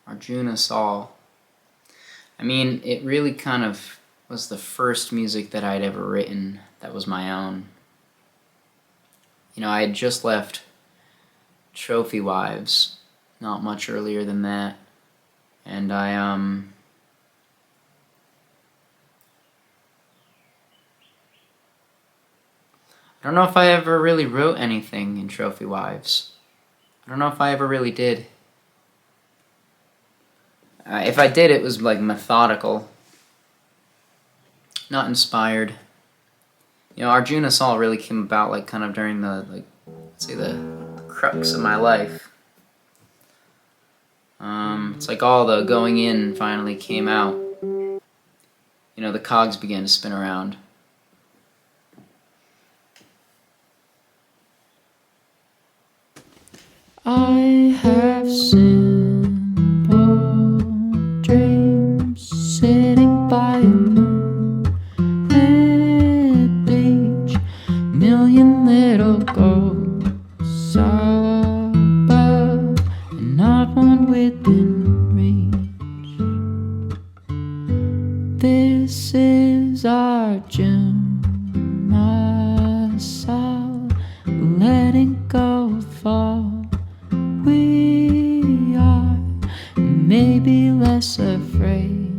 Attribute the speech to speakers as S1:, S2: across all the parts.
S1: Arjuna Saul. I mean, it really kind of was the first music that I'd ever written that was my own. You know, I had just left Trophy Wives not much earlier than that, and I don't know if I ever really wrote anything in Trophy Wives. I don't know if I ever really did. If I did, it was like methodical, not inspired. You know, Arjuna Saul really came about like kind of during the, like, let's say the crux of my life. It's like all the going in finally came out. You know, the cogs began to spin around.
S2: I have simple dreams sitting by a moonlit beach, million little ghosts above, and not one within reach. This is our Arjuna Saul, letting go of all we are, maybe less afraid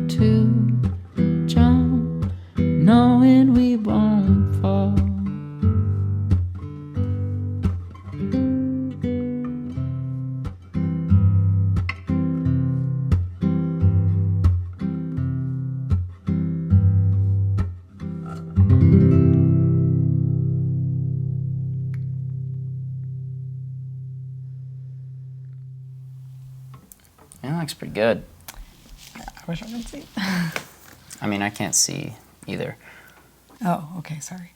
S2: to jump, knowing we won't fall.
S1: Yeah, that looks pretty good.
S3: I wish I could see.
S1: I mean, I can't see either.
S3: Oh, okay, sorry.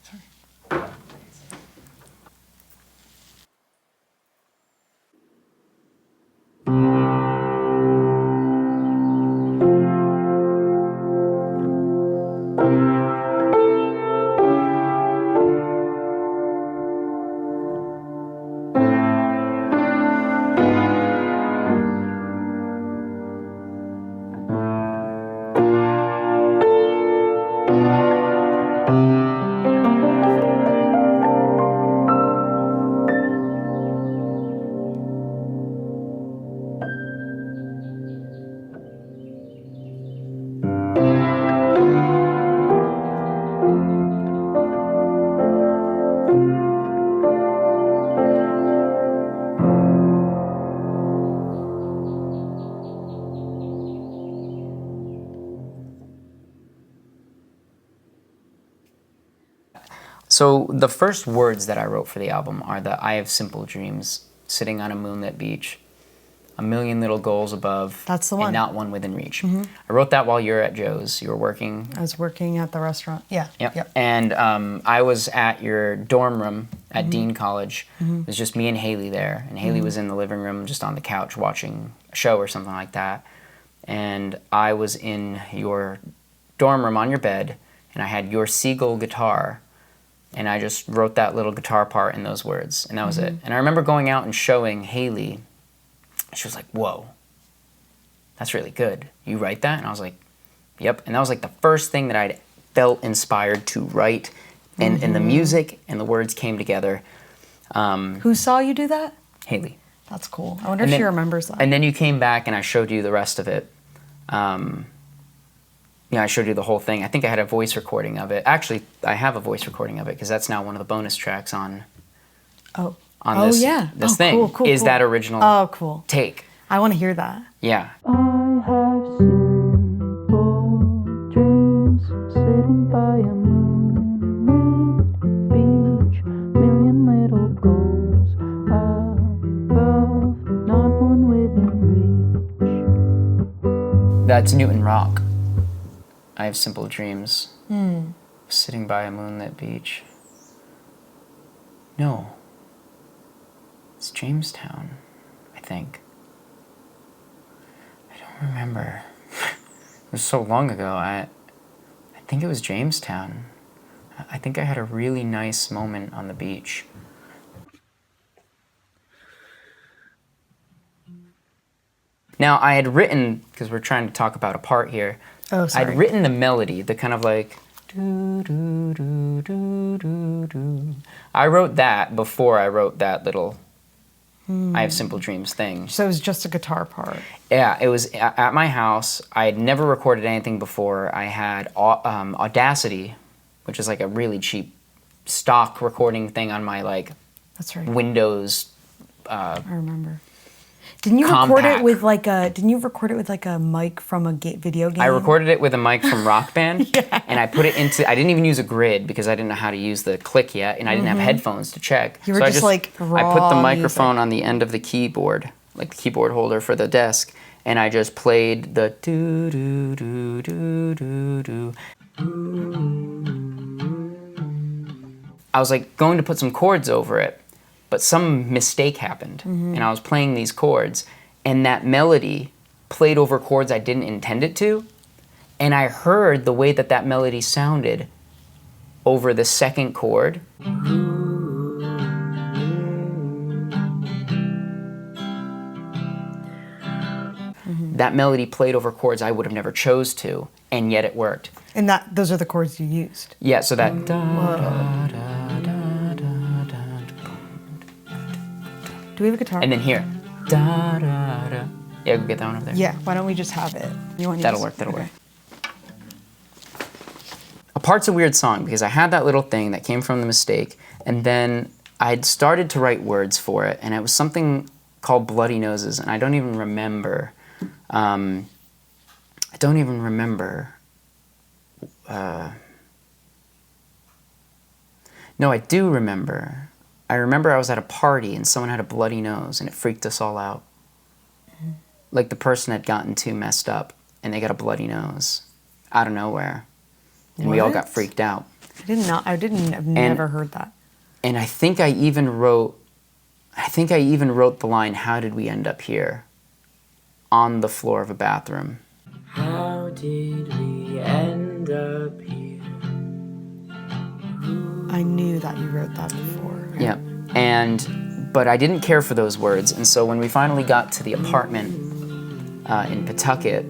S1: So the first words that I wrote for the album are the I have simple dreams, sitting on a moonlit beach, a million little goals above,
S3: That's the one.
S1: and not one within reach. I wrote that while you were at Joe's. You were working.
S3: I was working at the restaurant. Yeah.
S1: Yep. And I was at your dorm room at Dean College. It was just me and Haley there, and Haley was in the living room just on the couch watching a show or something like that. And I was in your dorm room on your bed, and I had your Seagull guitar, and I just wrote that little guitar part in those words, and that was it. And I remember going out and showing Haley. She was like, whoa, that's really good. You write that? And I was like, yep. And that was like the first thing that I'd felt inspired to write, and the music and the words came together.
S3: Who saw you do that?
S1: Haley.
S3: That's cool. I wonder if she remembers that.
S1: And then you came back and I showed you the rest of it. I showed you the whole thing. I think I had a voice recording of it. Actually, I have a voice recording of it because that's now one of the bonus tracks on this thing.
S3: Cool,
S1: is that original take.
S3: I want to hear that.
S1: Yeah.
S2: I have simple dreams sitting by a moonlit beach, million little goals above, not one within reach.
S1: That's Newton Rock. I have simple dreams sitting by a moonlit beach. No. It's Jamestown, I think. I don't remember. It was so long ago. I think it was Jamestown. I think I had a really nice moment on the beach. Now, I had written, because we're trying to talk about a part here,
S3: Oh, sorry.
S1: I'd written the melody, the kind of like, do, do, do, do, do, do. I wrote that before I wrote that little I Have Simple Dreams thing.
S3: So it was just a guitar part.
S1: Yeah, it was at my house. I had never recorded anything before. I had Audacity, which is like a really cheap stock recording thing on my like
S3: That's right.
S1: Windows.
S3: I remember. Didn't you record it
S1: Compact.
S3: with like a? Didn't you record it with like a mic from a video game?
S1: I recorded it with a mic from Rock Band, and I put it into. I didn't even use a grid because I didn't know how to use the click yet, and I didn't have headphones to check.
S3: You were
S1: so
S3: just like
S1: I put the
S3: raw
S1: microphone
S3: music.
S1: on the end of the keyboard, like the keyboard holder for the desk, and I just played the do do do do do do. I was like going to put some chords over it, but some mistake happened, and I was playing these chords, and that melody played over chords I didn't intend it to, and I heard the way that that melody sounded over the second chord. That melody played over chords I would have never chose to, and yet it worked.
S3: And those are the chords you used.
S1: Yeah, so that
S3: Do we have a guitar?
S1: and then here. Da, da, da. Yeah, go get that one over there.
S3: Yeah. Why don't we just have it? You want to
S1: That'll
S3: use-
S1: work, that'll
S3: okay.
S1: work. A part's a weird song because I had that little thing that came from the mistake, and then I'd started to write words for it, and it was something called Bloody Noses, and I don't even remember. No, I do remember. I remember I was at a party and someone had a bloody nose, and it freaked us all out. Like the person had gotten too messed up, and they got a bloody nose out of nowhere. And we all got
S3: What?
S1: freaked out.
S3: I've never heard that.
S1: And I think I even wrote the line, "How did we end up here?" on the floor of a bathroom. How did we end up here?
S3: I knew that you wrote that before.
S1: Yeah. But I didn't care for those words, and so when we finally got to the apartment in Pawtucket,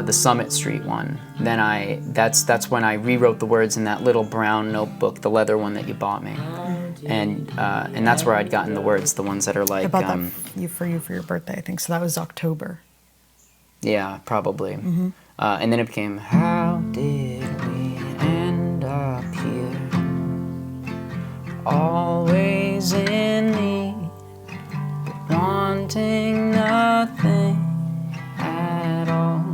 S1: the Summit Street one, then that's when I rewrote the words in that little brown notebook, the leather one that you bought me, and that's where I'd gotten the words, the ones that are like.
S3: I bought that for your birthday, I think. So that was October.
S1: Yeah, probably. And then it became, how did we end up here? Always in need, wanting nothing at all.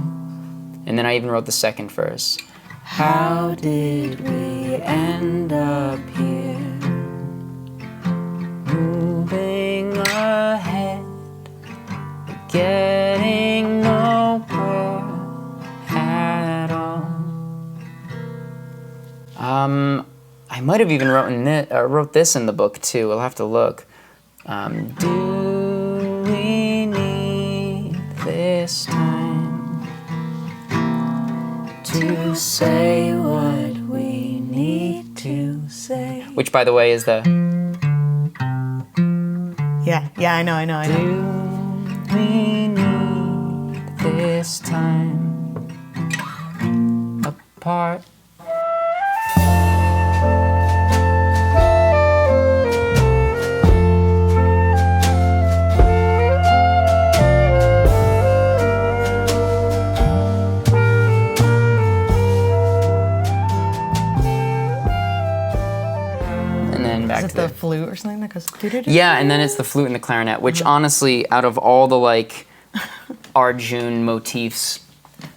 S1: And then I even wrote the second verse. How did we end up here? Moving ahead, getting nowhere at all. I might have even wrote this in the book too. We'll have to look. Do we need this time to say what we need to say? Which, by the way, is the.
S3: Yeah, I know.
S1: Do we need this time apart? And then back
S3: Is
S1: to
S3: it the flute or something that goes? doo-doo-doo?
S1: Yeah, and then it's the flute and the clarinet, which honestly, out of all the like Arjun motifs,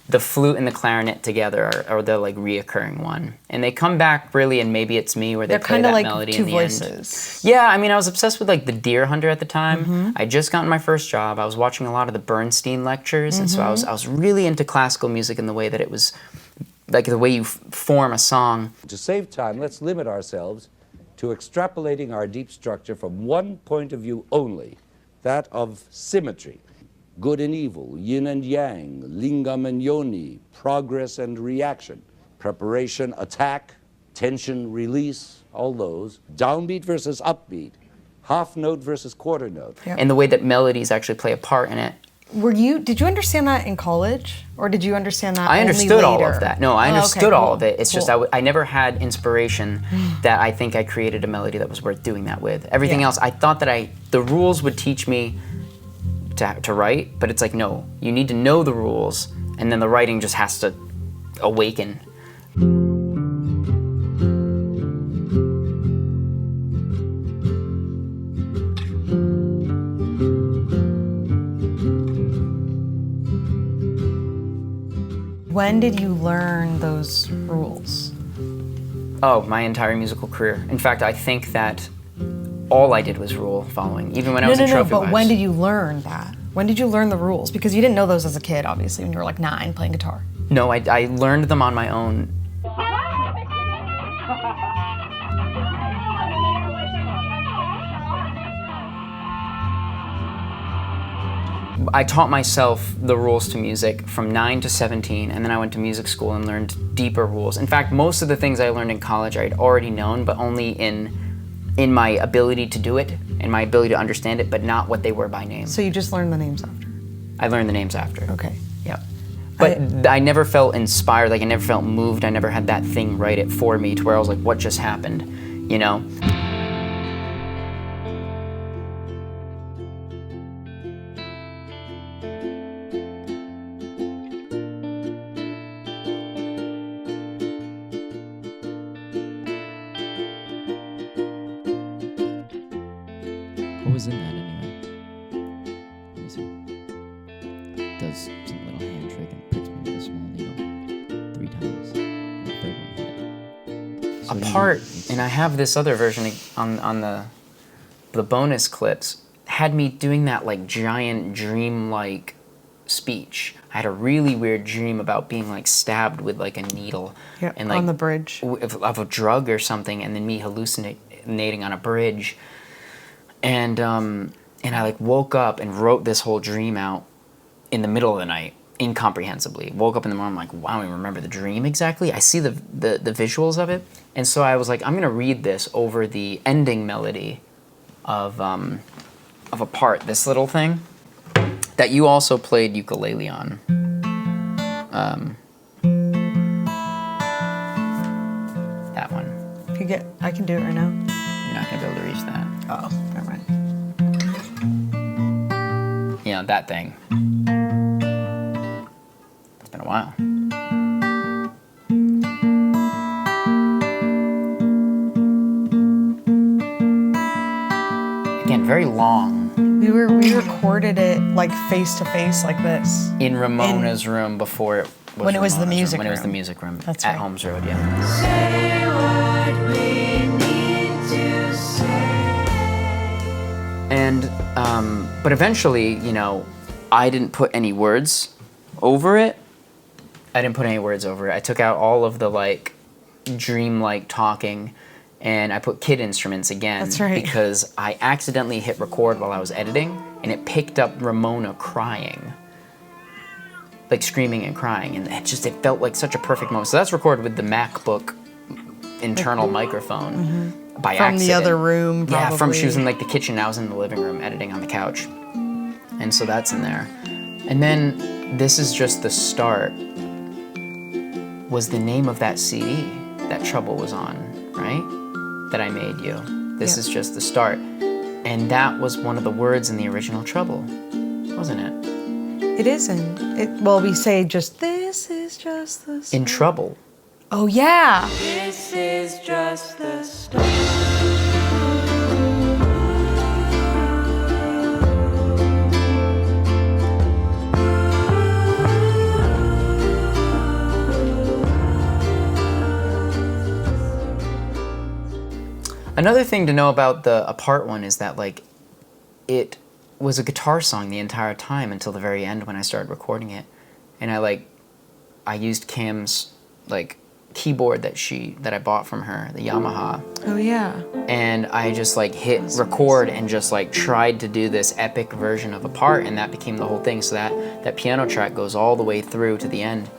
S1: the flute and the clarinet together are the like reoccurring one. And they come back really, and maybe it's me where they
S3: They're
S1: play
S3: kind
S1: that
S3: of like
S1: melody
S3: two
S1: in the
S3: voices.
S1: end. Yeah, I mean, I was obsessed with like the Deer Hunter at the time. I just gotten my first job. I was watching a lot of the Bernstein lectures, and so I was really into classical music in the way that it was like the way you form a song.
S4: To save time, let's limit ourselves to extrapolating our deep structure from one point of view only, that of symmetry. Good and evil, yin and yang, lingam and yoni, progress and reaction, preparation, attack, tension, release, all those. Downbeat versus upbeat, half note versus quarter note.
S3: Yeah.
S1: And the way that melodies actually play a part in it.
S3: Did you understand that in college? Or did you understand that
S1: I
S3: only
S1: understood all
S3: later?
S1: of that. No, I
S3: Oh, okay,
S1: understood all
S3: cool,
S1: of it. It's just
S3: cool.
S1: I never had inspiration that I think I created a melody that was worth doing that with. Everything
S3: Yeah.
S1: else, I thought that the rules would teach me to write, but it's like, no, you need to know the rules, and then the writing just has to awaken.
S3: When did you learn those rules?
S1: Oh, my entire musical career. In fact, I think that all I did was rule following, even when I was in trophy
S3: but
S1: wives.
S3: when did you learn that? When did you learn the rules? Because you didn't know those as a kid, obviously, when you were like 9 playing guitar.
S1: No, I learned them on my own. I taught myself the rules to music from 9 to 17, and then I went to music school and learned deeper rules. In fact, most of the things I learned in college I'd already known, but only in my ability to do it, and my ability to understand it, but not what they were by name.
S3: So you just learned the names after?
S1: I learned the names after.
S3: Okay.
S1: Yeah. But I never felt inspired, like I never felt moved, I never had that thing write it for me to where I was like, what just happened, you know?
S5: What was in that anyway? Let me see. Does some little hand trick and pricks me with a small needle 3 times. And the third one hit. So
S1: A part, and I have this other version on the bonus clips, had me doing that like giant dream-like speech. I had a really weird dream about being like stabbed with like a needle,
S3: Yeah,
S1: and like
S3: on the bridge.
S1: of a drug or something, and then me hallucinating on a bridge, and I like woke up and wrote this whole dream out in the middle of the night, incomprehensibly. Woke up in the morning, I'm like, wow, I don't even remember the dream exactly. I see the visuals of it, and so I was like, I'm gonna read this over the ending melody of a part, this little thing that you also played ukulele on. That one.
S3: If you get, I can do it right now.
S1: You're not gonna be able to reach that.
S3: Oh, never mind.
S1: You know, that thing. It's been a while. Again, very long.
S3: We recorded it like face to face like this.
S1: In Ramona's room before it was
S3: When it was the
S1: Ramona's
S3: music
S1: room. When it was the
S3: room.
S1: music room.
S3: That's
S1: at
S3: right.
S1: Holmes Road, yeah. And, but eventually, you know, I didn't put any words over it. I took out all of the, like, dream-like talking, and I put kid instruments again.
S3: That's right.
S1: Because I accidentally hit record while I was editing, and it picked up Ramona crying. Like, screaming and crying, and it felt like such a perfect moment. So that's recorded with the MacBook internal microphone by
S3: From
S1: accident.
S3: the other room,
S1: Yeah, she was
S3: probably.
S1: in like the kitchen, I was in the living room editing on the couch. And so that's in there. And then This Is Just the Start was the name of that CD that Trouble was on, right? That I made you. This
S3: Yeah.
S1: Is Just the Start. And that was one of the words in the original Trouble, wasn't it?
S3: It isn't. Well, we say just, this is just the start.
S1: In Trouble.
S3: Oh, yeah.
S2: This is just the start.
S1: Another thing to know about the Apart one is that, like, it was a guitar song the entire time until the very end when I started recording it. And I used Cam's, like, keyboard that I bought from her, the Yamaha.
S3: Oh, yeah.
S1: And I just, like, hit record and just, like, tried to do this epic version of Apart, and that became the whole thing. So that piano track goes all the way through to the end.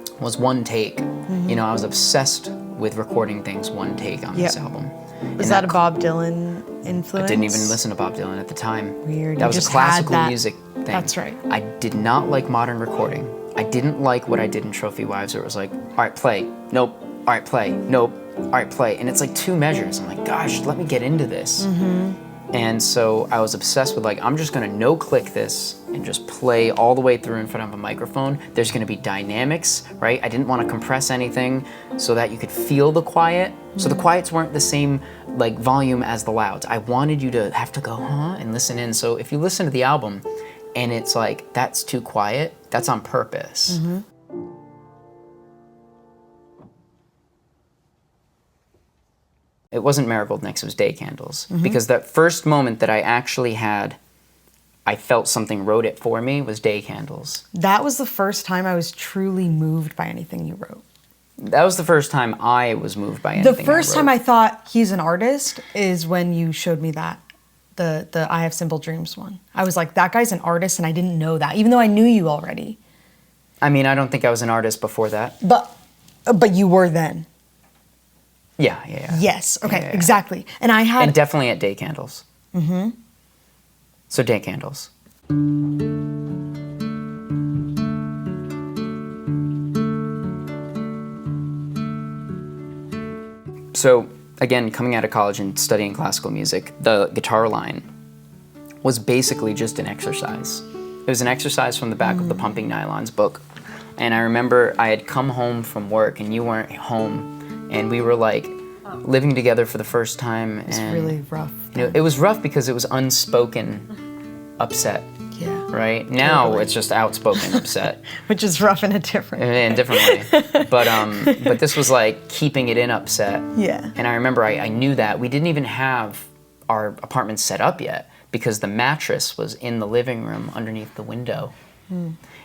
S1: It was one take. You know, I was obsessed with recording things one take on this
S3: Yep.
S1: album.
S3: Was that a Bob Dylan influence?
S1: I didn't even listen to Bob Dylan at the time.
S3: Weird.
S1: That
S3: You
S1: was
S3: just
S1: a
S3: had
S1: classical
S3: that-
S1: music thing.
S3: That's right.
S1: I did not like modern recording. I didn't like what I did in Trophy Wives, where it was like, all right, play, nope, all right, play, nope, all right, play. And it's like 2 measures. I'm like, gosh, let me get into this. And so I was obsessed with like, I'm just gonna no-click this and just play all the way through in front of a microphone. There's gonna be dynamics, right? I didn't want to compress anything so that you could feel the quiet. So the quiets weren't the same like volume as the louds. I wanted you to have to go, huh, and listen in. So if you listen to the album and it's like, that's too quiet, that's on purpose. It wasn't Marigold next, it was Day Candles. Because that first moment that I actually had, I felt something wrote it for me, was Day Candles.
S3: That was the first time I was truly moved by anything you wrote.
S1: That was the first time I was moved by anything
S3: The first
S1: I
S3: time
S1: wrote.
S3: I thought he's an artist is when you showed me that. The I Have Simple Dreams one. I was like, that guy's an artist, and I didn't know that, even though I knew you already.
S1: I mean, I don't think I was an artist before that.
S3: But you were then.
S1: Yeah.
S3: Yes. Okay.
S1: Yeah.
S3: Exactly. And I had
S1: And definitely at Day Candles. So Day Candles. So again, coming out of college and studying classical music, the guitar line was basically just an exercise. It was an exercise from the back of the Pumping Nylons book. And I remember I had come home from work and you weren't home, and we were like living together for the first time.
S3: It's
S1: and
S3: really rough.
S1: you know, it was rough because it was unspoken upset,
S3: Yeah.
S1: right? Now
S3: Totally.
S1: it's just outspoken upset
S3: Which is rough in a different
S1: in a different way. But this was like keeping it in upset.
S3: Yeah.
S1: And I remember I knew that. We didn't even have our apartment set up yet because the mattress was in the living room underneath the window.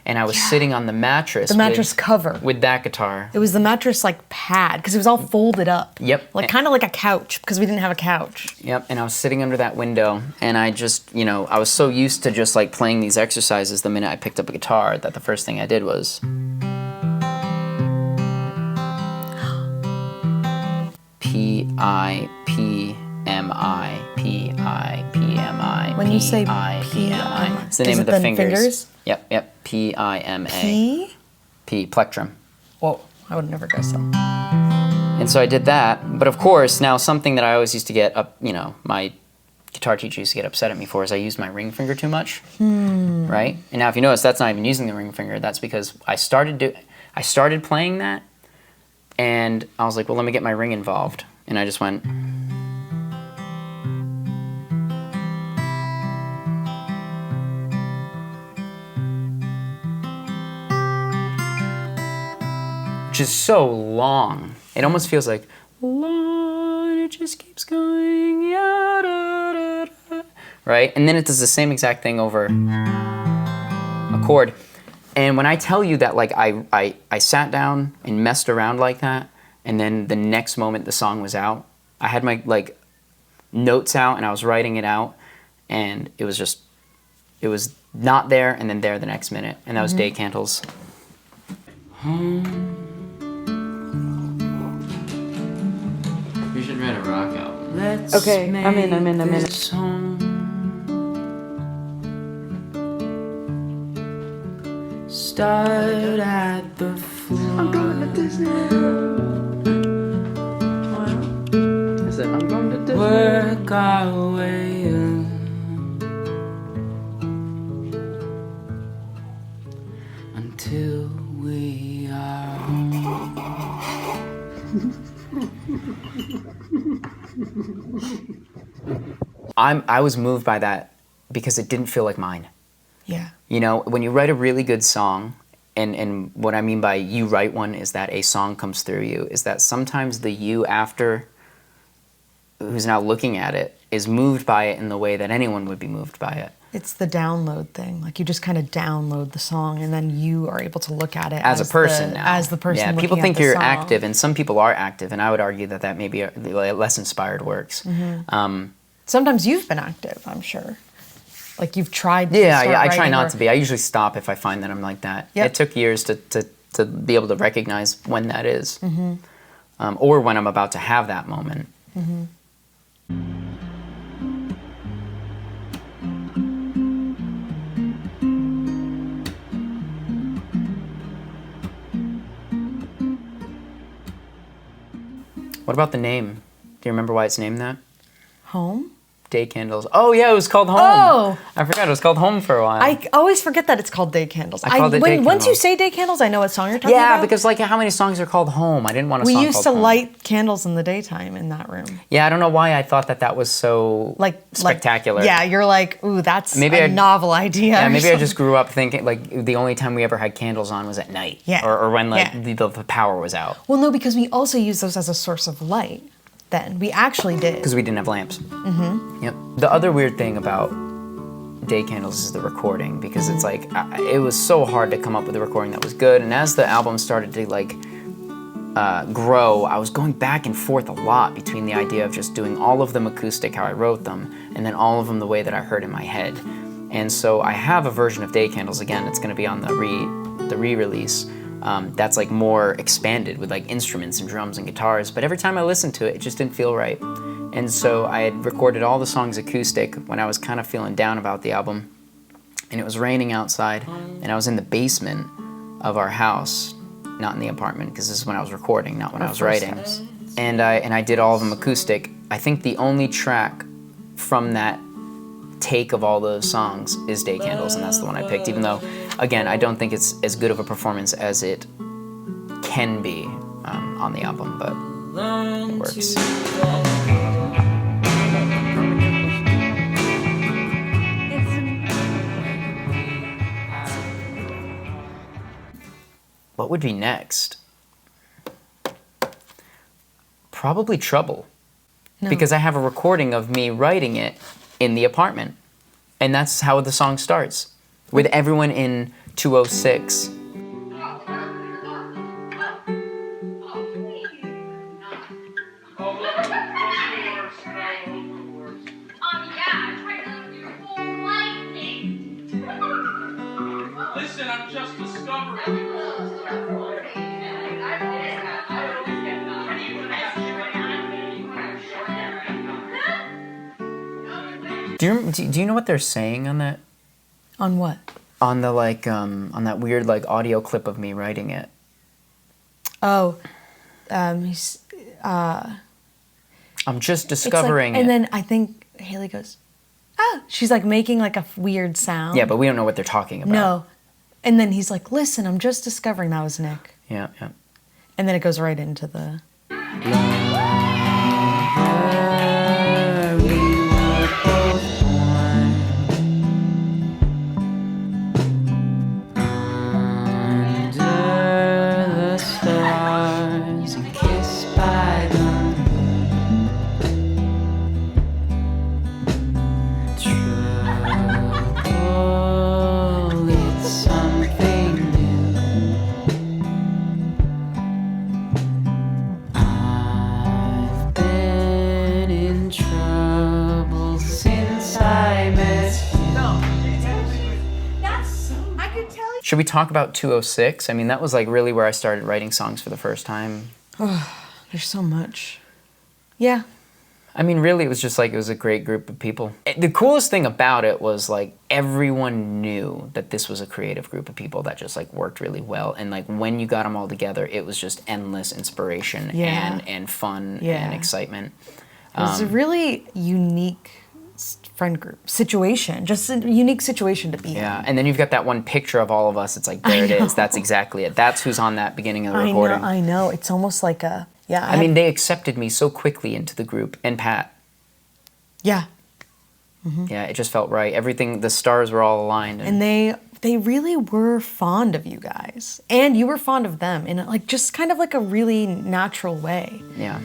S1: And I was sitting on the mattress.
S3: The mattress cover.
S1: With that guitar.
S3: It was the mattress like pad because it was all folded up.
S1: Yep.
S3: Like kind of like a couch because we didn't have a couch.
S1: Yep, and I was sitting under that window, and I just, you know, I was so used to just like playing these exercises the minute I picked up a guitar that the first thing I did was P-I-P-M-I, P-I-P-M-I,
S3: When you say
S1: P-I-P-M-I. It's the
S3: is
S1: name
S3: it
S1: of the
S3: the
S1: fingers.
S3: fingers?
S1: Yep, P-I-M-A.
S3: P?
S1: P, plectrum.
S3: Whoa, I would never guess that.
S1: And so I did that, but of course, now something that I always used to get up, you know, my guitar teacher used to get upset at me for is I used my ring finger too much, right? And now if you notice, that's not even using the ring finger. That's because I started playing that, and I was like, well, let me get my ring involved. And I just went. Which is so long. It almost feels like, long, it just keeps going, yeah, da, da, da. Right? And then it does the same exact thing over a chord. And when I tell you that, like, I sat down and messed around like that, and then the next moment the song was out, I had my, like, notes out, and I was writing it out, and it was not there, and then there the next minute. And that was Day Candles. You should write a rock album.
S2: Let's
S3: Okay, I'm in.
S2: this home. Start at the floor. I'm going to Disney.
S1: I said, I'm going to Disney.
S2: Work our way in. Until we are home.
S1: I was moved by that because it didn't feel like mine.
S3: Yeah.
S1: You know, when you write a really good song, and what I mean by you write one is that a song comes through you, is that sometimes the you after who's now looking at it is moved by it in the way that anyone would be moved by it.
S3: It's the download thing. Like you just kind of download the song and then you are able to look at it
S1: As a person now.
S3: As the person
S1: Yeah,
S3: looking
S1: people think
S3: at the
S1: you're
S3: song.
S1: active, and some people are active, and I would argue that maybe are less inspired works.
S3: Sometimes you've been active, I'm sure. Like you've tried to
S1: Yeah,
S3: start
S1: I try
S3: writing
S1: not
S3: or-
S1: to be. I usually stop if I find that I'm like that.
S3: Yep.
S1: It took years to be able to recognize when that is. Or when I'm about to have that moment. What about the name? Do you remember why it's named that?
S3: Home?
S1: Day Candles. Oh yeah, it was called Home.
S3: Oh!
S1: I forgot it was called Home for a while.
S3: I always forget that it's called Day Candles.
S1: I called it Day
S3: Once you
S1: Candles.
S3: say Day Candles, I know what song you're talking
S1: Yeah,
S3: about.
S1: because like how many songs are called Home? I didn't want a
S3: we
S1: song
S3: used
S1: called
S3: to
S1: Home.
S3: light candles in the daytime in that room.
S1: Yeah, I don't know why I thought that was so spectacular.
S3: Yeah, you're like, ooh, that's
S1: Maybe
S3: a
S1: I-
S3: novel idea.
S1: Yeah,
S3: or
S1: maybe I just
S3: something.
S1: grew up thinking like the only time we ever had candles on was at night.
S3: Yeah.
S1: Or when like
S3: Yeah.
S1: the power was out.
S3: Well, no, because we also use those as a source of light. Then we actually did.
S1: Because we didn't have lamps. Mm-hmm. Yep. The other weird thing about Day Candles is the recording, because it's like it was so hard to come up with a recording that was good. And as the album started to like grow, I was going back and forth a lot between the idea of just doing all of them acoustic, how I wrote them, and then all of them the way that I heard in my head. And so I have a version of Day Candles again. It's going to be on the re-release. That's like more expanded with like instruments and drums and guitars, but every time I listened to it, it just didn't feel right. And so I had recorded all the songs acoustic when I was kind of feeling down about the album, and it was raining outside, and I was in the basement of our house, not in the apartment, because this is when I was recording, not when I was writing. And I did all of them acoustic. I think the only track from that take of all those songs is Day Candles, and that's the one I picked, even though, again, I don't think it's as good of a performance as it can be on the album, but it works. What would be next? Probably Trouble.
S3: No.
S1: Because I have a recording of me writing it in the apartment. And that's how the song starts, with everyone in 206.
S6: Listen, I'm just discovering.
S1: Do you know what they're saying on that?
S3: On what?
S1: On the like on that weird like audio clip of me writing it.
S3: Oh,
S1: I'm just discovering
S3: and
S1: it.
S3: then I think Haley goes, ah. She's like making like a weird sound.
S1: Yeah, but we don't know what they're talking about.
S3: No. And then he's like, listen, I'm just discovering. That was Nick.
S1: Yeah, yeah.
S3: And then it goes right into the...
S2: Under the stars, kissed by the trouble, it's something new. I've been in trouble since I met you.
S1: Should we talk about 206? I mean, that was like really where I started writing songs for the first time.
S3: There's so much. Yeah.
S1: I mean, really, it was just like, it was a great group of people. The coolest thing about it was like, everyone knew that this was a creative group of people that just like worked really well. And like, when you got them all together, it was just endless inspiration
S3: Yeah.
S1: and fun
S3: Yeah.
S1: and excitement.
S3: It was a really unique friend group situation. Just a unique situation to be
S1: Yeah,
S3: in.
S1: and then you've got that one picture of all of us. It's like, there it is. That's exactly it. That's who's on that beginning of the recording.
S3: I know. It's almost like a... Yeah.
S1: I mean, they accepted me so quickly into the group, and Pat.
S3: Yeah.
S1: Yeah, it just felt right. Everything, the stars were all aligned.
S3: And they really were fond of you guys. And you were fond of them in like just kind of like a really natural way.
S1: yeah.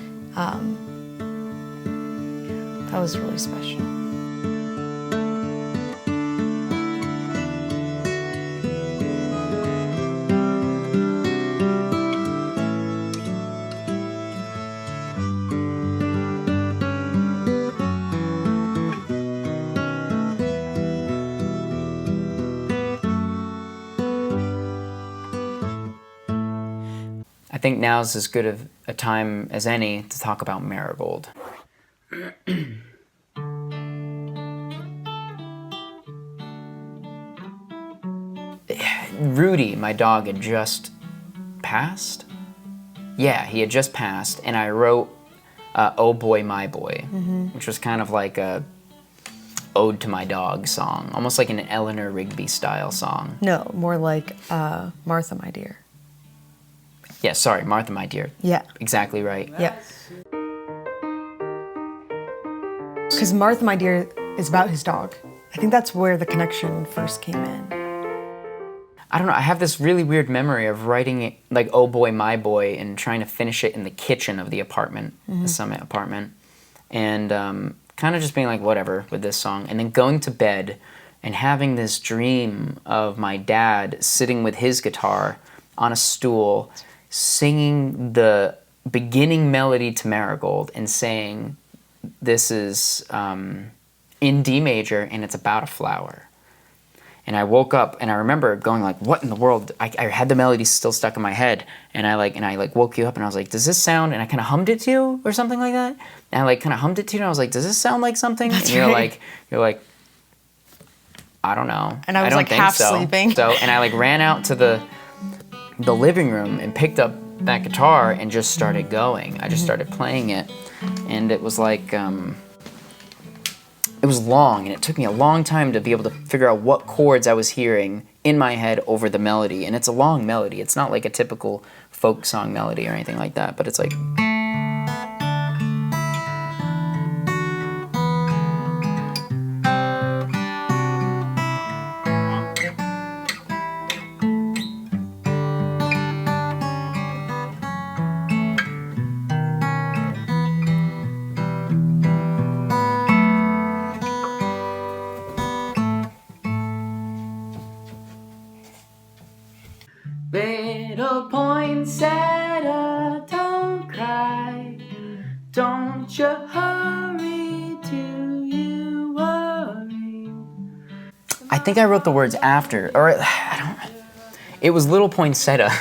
S3: That was really special.
S1: I think now's as good of a time as any to talk about Marigold. Rudy, my dog, had just passed. Yeah, he had just passed, and I wrote Oh Boy, My Boy, which was kind of like a ode to my dog song, almost like an Eleanor Rigby style song.
S3: No, more like Martha, My Dear.
S1: Yeah, sorry, Martha, My Dear.
S3: Yeah.
S1: Exactly right.
S3: Yeah. Because Martha, My Dear is about his dog. I think that's where the connection first came in.
S1: I don't know, I have this really weird memory of writing it like Oh Boy, My Boy and trying to finish it in the kitchen of the apartment, the Summit apartment. And kind of just being like, whatever, with this song. And then going to bed and having this dream of my dad sitting with his guitar on a stool, singing the beginning melody to Marigold and saying, this is in D major and it's about a flower. And I woke up and I remember going like, what in the world? I had the melody still stuck in my head. And I woke you up and I was like, does this sound? And I kind of hummed it to you or something like that. And I kind of hummed it to you and I was like, does this sound like something?
S3: That's
S1: and you're
S3: right.
S1: like, I don't know.
S3: And I was
S1: don't
S3: like
S1: think
S3: half
S1: so.
S3: sleeping.
S1: And I ran out to the living room and picked up that guitar and just started going. I just started playing it. And it was like, it was long, and it took me a long time to be able to figure out what chords I was hearing in my head over the melody. And it's a long melody. It's not like a typical folk song melody or anything like that, but it's like...
S2: Little poinsettia, don't cry. Don't you hurry, do you worry?
S1: I think I wrote the words after, or I don't... It was Little Poinsettia.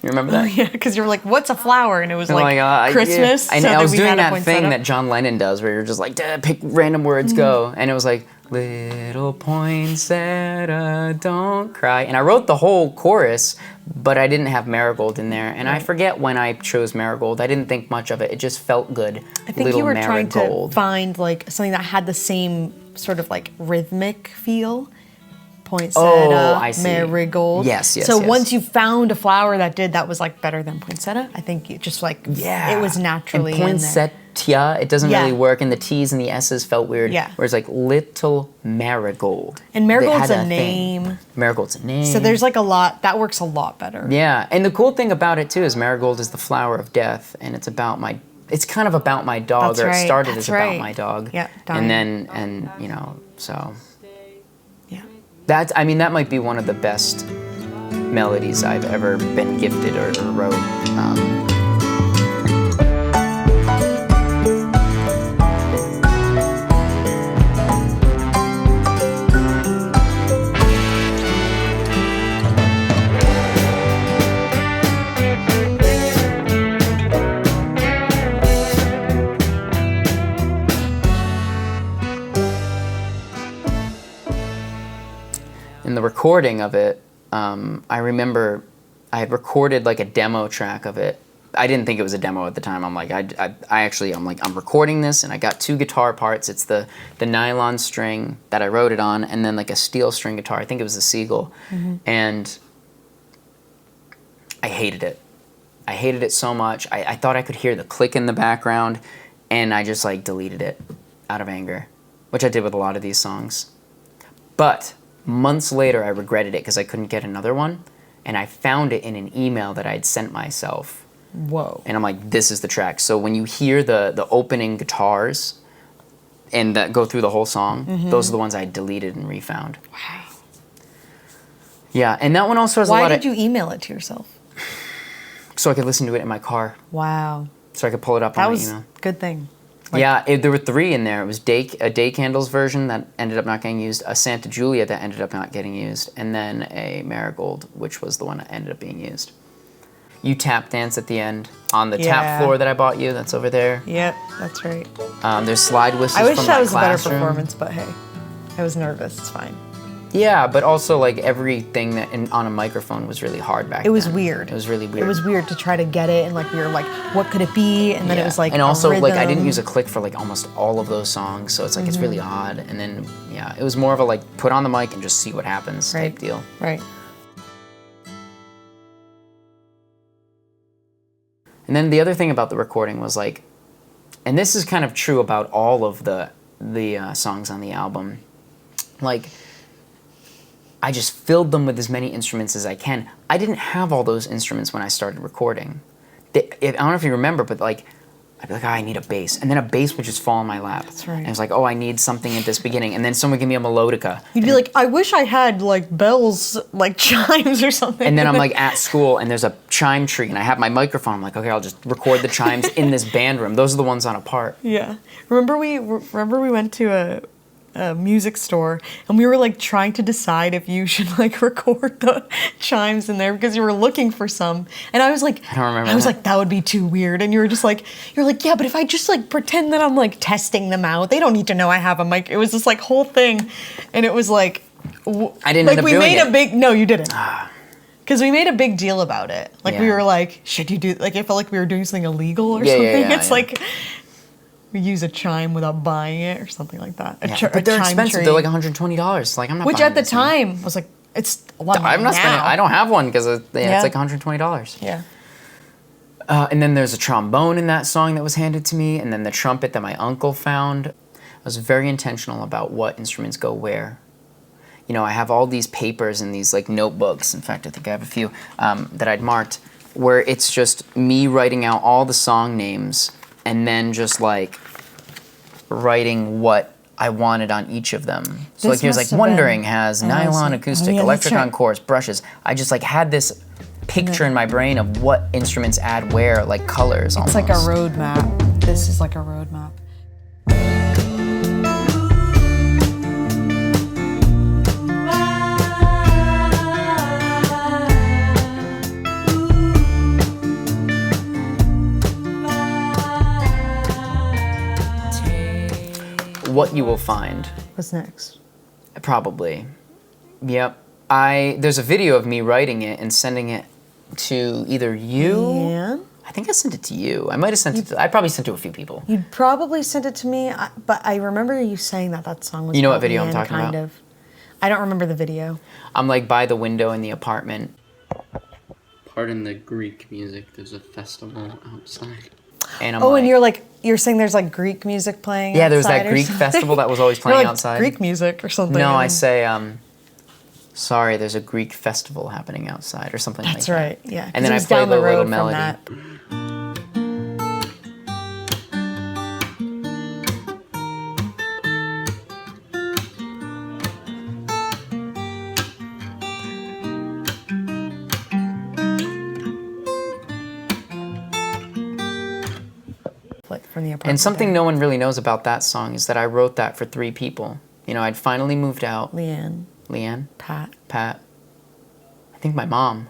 S1: You remember that?
S3: Yeah, because you were like, what's a flower? And it was
S1: Oh
S3: like
S1: my God,
S3: Christmas.
S1: yeah. And
S3: so
S1: I was
S3: we
S1: doing
S3: had a
S1: that thing
S3: poinsettia.
S1: that John Lennon does where you're just like, pick random words, go. And it was like, little poinsettia, don't cry. And I wrote the whole chorus, but I didn't have Marigold in there. And I forget when I chose Marigold. I didn't think much of it. It just felt good.
S3: I think
S1: little
S3: you were
S1: Marigold.
S3: trying to find like something that had the same sort of like rhythmic feel. Poinsettia,
S1: I see.
S3: Marigold.
S1: Yes.
S3: So once you found a flower that was like better than poinsettia, I think it just like
S1: Yeah.
S3: it was naturally
S1: and
S3: in there.
S1: poinsettia, it doesn't
S3: Yeah.
S1: really work, and the T's and the S's felt weird.
S3: Yeah.
S1: Whereas like little Marigold.
S3: And
S1: they
S3: Marigold's
S1: had
S3: a
S1: that thing.
S3: name.
S1: Marigold's a name.
S3: So there's like a lot that works a lot better.
S1: Yeah, and the cool thing about it too is Marigold is the flower of death, and it's kind of about my dog,
S3: That's
S1: or it
S3: right,
S1: started
S3: that's
S1: as about
S3: right.
S1: my dog.
S3: Yeah,
S1: and
S3: dying.
S1: then so
S3: Yeah.
S1: that might be one of the best melodies I've ever been gifted or wrote. In the recording of it, I remember I had recorded like a demo track of it. I didn't think it was a demo at the time. I'm like, I'm recording this, and I got two guitar parts. It's the nylon string that I wrote it on, and then like a steel string guitar. I think it was a Seagull, and I hated it. I hated it so much. I thought I could hear the click in the background, and I just like deleted it out of anger, which I did with a lot of these songs. But months later, I regretted it because I couldn't get another one, and I found it in an email that I had sent myself.
S3: Whoa.
S1: And I'm like, this is the track. So when you hear the opening guitars and that go through the whole song, those are the ones I deleted and refound.
S3: Wow.
S1: Yeah, and that one also has a lot
S3: Why
S1: of...
S3: did you email it to yourself?
S1: So I could listen to it in my car.
S3: Wow.
S1: So I could pull it up
S3: That
S1: on my
S3: was
S1: email.
S3: a good thing.
S1: There were 3 in there. It was a Day Candles version that ended up not getting used, a Santa Julia that ended up not getting used, and then a Marigold, which was the one that ended up being used. You tap dance at the end on the tap floor that I bought you. That's over there.
S3: Yep, that's right.
S1: There's slide whistles
S3: I wish
S1: from
S3: that
S1: my
S3: was a better
S1: classroom.
S3: performance, but hey, I was nervous. It's fine.
S1: Yeah, but also like everything on a microphone was really hard back then.
S3: It was weird.
S1: It was really weird.
S3: It was weird to try to get it, and like we were like, what could it be? And then it was like,
S1: and also
S3: a
S1: like I didn't
S3: rhythm.
S1: use a click for like almost all of those songs, so it's like it's really odd. And then it was more of a like put on the mic and just see what happens type deal.
S3: Right.
S1: And then the other thing about the recording was like, and this is kind of true about all of the songs on the album, like I just filled them with as many instruments as I can. I didn't have all those instruments when I started recording. I don't know if you remember, but like I'd be like, oh, I need a bass, and then a bass would just fall in my lap.
S3: That's right.
S1: And it's like, oh, I need something at this beginning, and then someone give me a melodica.
S3: You'd be like, I wish I had like bells, like chimes or something.
S1: And then I'm like at school and there's a chime tree and I have my microphone. I'm like, okay, I'll just record the chimes in this band room. Those are the ones on a part.
S3: Yeah. Remember we went to a music store and we were like trying to decide if you should like record the chimes in there because you were looking for some. And I was like,
S1: I don't remember.
S3: I was like, that would be too weird. And you were just like, yeah, but if I just like pretend that I'm like testing them out, they don't need to know I have a mic. It was this like whole thing. And it was like,
S1: I didn't
S3: like
S1: end up
S3: we
S1: doing
S3: made
S1: it.
S3: a big, no, you didn't. Because we made a big deal about it. Like we
S1: Yeah.
S3: were like, should you do, like it felt like we were doing something illegal or
S1: Yeah,
S3: something.
S1: yeah,
S3: It's
S1: yeah.
S3: like, we use a chime without buying it or something like that.
S1: Yeah, but they're expensive. They're like $120. Like I'm not.
S3: Which
S1: buying
S3: at the
S1: this thing.
S3: time was like, it's a lot more
S1: I'm not spending.
S3: now.
S1: I don't have one because it's
S3: Yeah.
S1: like $120.
S3: Yeah.
S1: And then there's a trombone in that song that was handed to me, and then the trumpet that my uncle found. I was very intentional about what instruments go where. You know, I have all these papers and these like notebooks. In fact, I think I have a few that I'd marked where it's just me writing out all the song names and then just like writing what I wanted on each of them. So
S3: This
S1: like here's
S3: must
S1: like
S3: have
S1: Wondering
S3: been-
S1: has
S3: Oh,
S1: nylon
S3: so-
S1: acoustic,
S3: oh, yeah, that's
S1: electric
S3: right.
S1: on chorus, brushes. I just like had this picture in my brain of what instruments add where, like colors
S3: It's
S1: almost.
S3: like a road map. This is like a road map.
S1: What you will find.
S3: What's next?
S1: Probably. Yep. There's a video of me writing it and sending it to either you.
S3: Yeah.
S1: I think I sent it to you. I might have sent it to. I probably sent it to a few people.
S3: You'd probably sent it to me, but I remember you saying that song was
S1: You know what
S3: about
S1: video I'm
S3: Leanne,
S1: talking
S3: kind
S1: about?
S3: of. I don't remember the video.
S1: I'm like by the window in the apartment.
S5: Pardon the Greek music. There's a festival outside.
S1: And I'm
S3: Oh,
S1: like,
S3: and you're saying there's like Greek music playing.
S1: yeah, there was
S3: outside
S1: that
S3: or
S1: Greek
S3: something?
S1: festival that was always
S3: You're
S1: playing
S3: like,
S1: outside.
S3: Greek music or something.
S1: No, I
S3: and-
S1: say, sorry, there's a Greek festival happening outside or something
S3: That's
S1: like
S3: right.
S1: that.
S3: Yeah. 'cause
S1: And then
S3: it
S1: I
S3: was
S1: play
S3: down
S1: the
S3: the
S1: little
S3: road from
S1: melody.
S3: that. Like from the apartment.
S1: And something
S3: there.
S1: no one really knows about that song is that I wrote that for 3 people. You know, I'd finally moved out.
S3: Leanne,
S1: Leanne,
S3: Pat.
S1: Pat, I think my mom.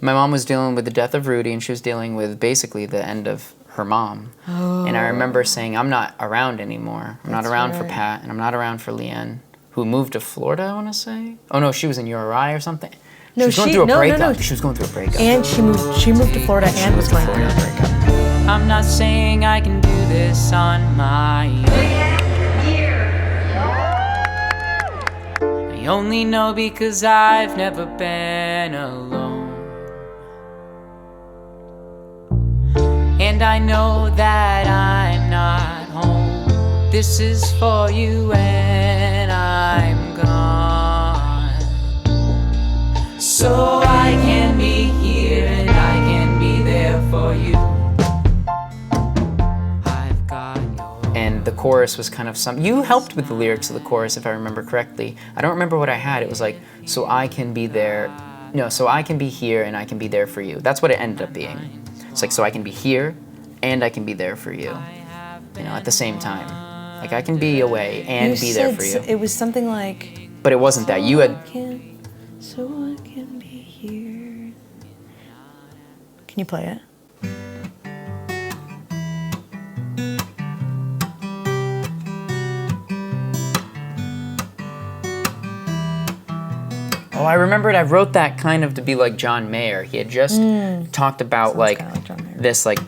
S1: My mom was dealing with the death of Rudy, and she was dealing with basically the end of her mom. And I remember saying, I'm not around anymore. I'm not
S3: That's
S1: around for
S3: right.
S1: Pat, and I'm not around for Leanne, who moved to Florida, I want to say. Oh, no, she was in URI or something.
S3: No,
S1: she was going
S3: she-
S1: through a
S3: no, no,
S1: breakup.
S3: no.
S1: She was going through a breakup.
S3: And she moved to Florida and was going through a breakup.
S2: I'm not saying I can do this on my own. I only know because I've never been alone. And I know that I'm not home. This is for you when I'm gone. So I can be here and I can be there for you. I've got your
S1: And the chorus was kind of some. You helped with the lyrics of the chorus, if I remember correctly. I don't remember what I had. It was like, so I can be there. No, so I can be here and I can be there for you. That's what it ended up being. It's like, so I can be here and I can be there for you. You know, at the same time. Like, I can be away and
S3: You
S1: be there
S3: said
S1: for you.
S3: It was something like.
S1: But it wasn't that. You had.
S3: So I can be here. Can you play it?
S1: Oh, I remembered. I wrote that kind of to be like John Mayer. He had just talked about
S3: Sounds kinda like John Mayer.
S1: this like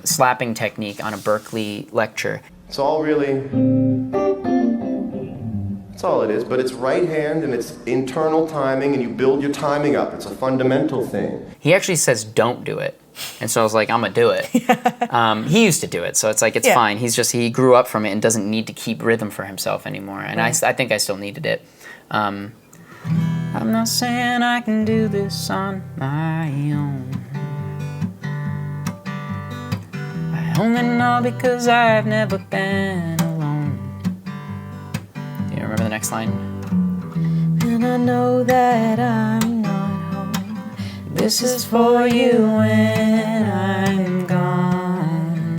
S1: slapping technique on a Berkeley lecture.
S7: It's all really, that's all it is, but it's right hand and it's internal timing and you build your timing up. It's a fundamental thing.
S1: He actually says don't do it. And so I was like, I'm gonna do it. He used to do it, so it's like, it's fine. He grew up from it and doesn't need to keep rhythm for himself anymore. And I think I still needed it. I'm not saying I can do this on my own. I only know because I've never been alone. Do you remember the next line?
S3: And I know that I'm not home. This is for you when I'm gone.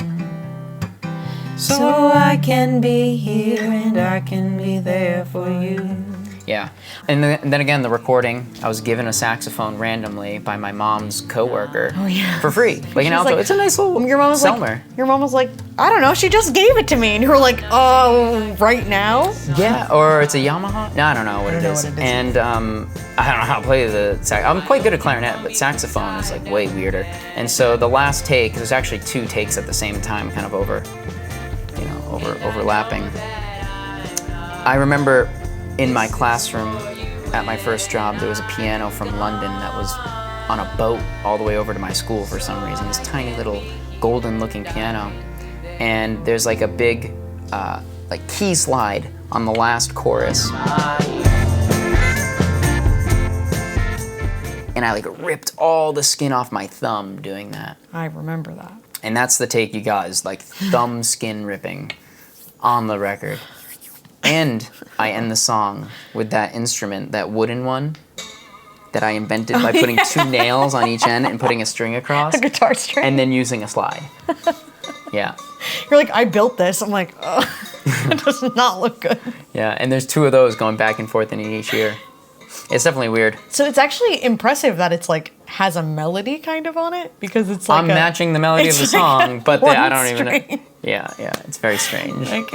S3: So I can be here and I can be there for you.
S1: Yeah. And then again, the recording, I was given a saxophone randomly by my mom's coworker for free. Like an alto. It's a nice little Selmer.
S3: Your mom was like, I don't know, she just gave it to me. And you were like, oh, right now?
S1: Yeah, or it's a Yamaha? No, I don't know what it is. And I don't know how to play the sax. I'm quite good at clarinet, but saxophone is like way weirder. And so the last take, there's actually 2 takes at the same time, kind of overlapping. I remember in my classroom at my first job, there was a piano from London that was on a boat all the way over to my school for some reason, this tiny little golden looking piano. And there's like a big like key slide on the last chorus. And I like ripped all the skin off my thumb doing that.
S3: I remember that.
S1: And that's the take you got, is like thumb skin ripping on the record. And I end the song with that instrument, that wooden one that I invented by putting 2 nails on each end and putting a string across.
S3: A guitar string.
S1: And then using a slide. Yeah.
S3: You're like, I built this. I'm like, oh, it does not look good.
S1: Yeah, and there's 2 of those going back and forth in each ear. It's definitely weird.
S3: So it's actually impressive that it's like has a melody kind of on it, because it's like
S1: I'm matching the melody of the song, but I don't even know.
S3: string.
S1: Yeah, it's very strange.
S3: Like,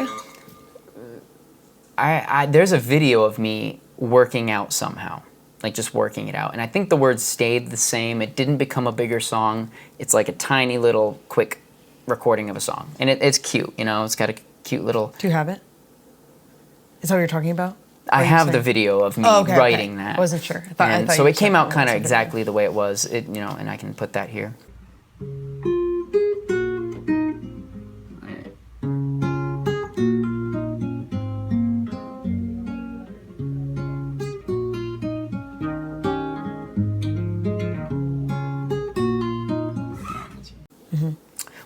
S1: There's a video of me working out somehow, like just working it out. And I think the words stayed the same. It didn't become a bigger song. It's like a tiny little quick recording of a song. And it's cute, it's got a cute little...
S3: do you have it? Is that what you're talking about?
S1: I have the video of me writing that.
S3: I wasn't sure.
S1: I thought so it came out kind of exactly the way it was, and I can put that here.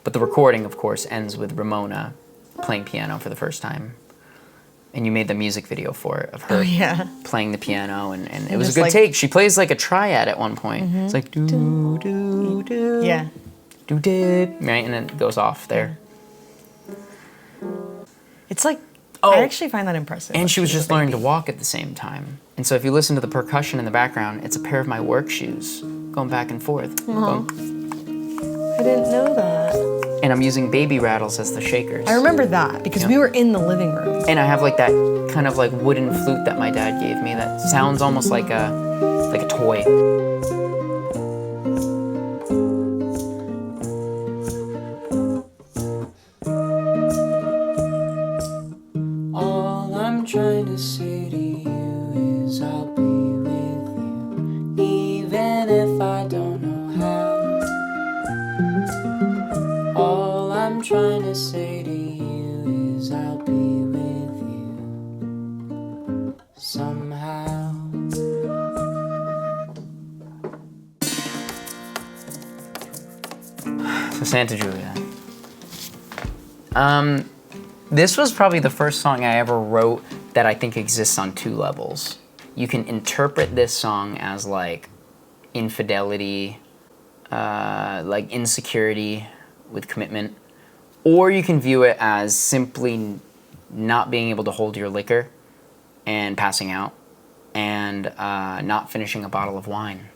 S1: But the recording, of course, ends with Ramona playing piano for the first time. And you made the music video for it, of her playing the piano, and it was a good take. She plays like a triad at one point. It's like do do do, do did, right, and then it goes off there.
S3: It's like, I actually find that impressive.
S1: And she was just learning to walk at the same time. And so if you listen to the percussion in the background, it's a pair of my work shoes going back and forth.
S3: I didn't know that.
S1: And I'm using baby rattles as the shakers.
S3: I remember that because we were in the living room.
S1: And I have like that kind of like wooden flute that my dad gave me that sounds almost like a toy.
S2: All I'm trying to say to you is I'll be with you, even if I don't know how. All I'm trying to say to you is I'll be with you somehow.
S1: So Santa Julia. This was probably the first song I ever wrote that I think exists on 2 levels. You can interpret this song as like infidelity, like insecurity with commitment, or you can view it as simply not being able to hold your liquor and passing out and not finishing a bottle of wine.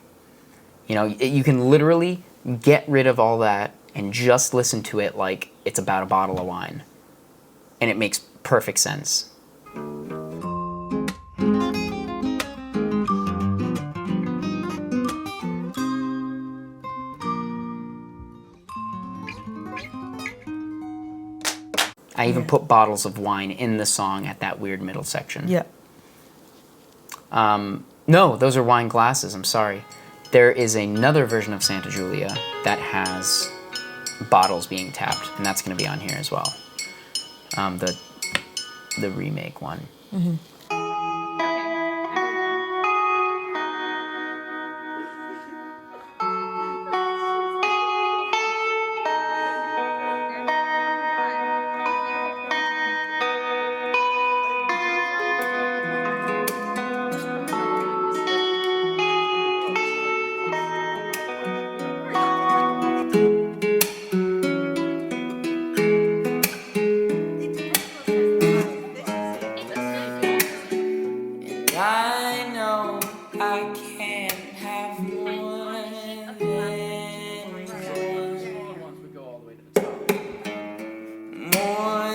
S1: You can literally get rid of all that and just listen to it like it's about a bottle of wine. And it makes perfect sense. I even put bottles of wine in the song at that weird middle section.
S3: Yeah.
S1: No, those are wine glasses. I'm sorry. There is another version of Santa Julia that has bottles being tapped, and that's going to be on here as well. The remake one.
S2: I know I can't have more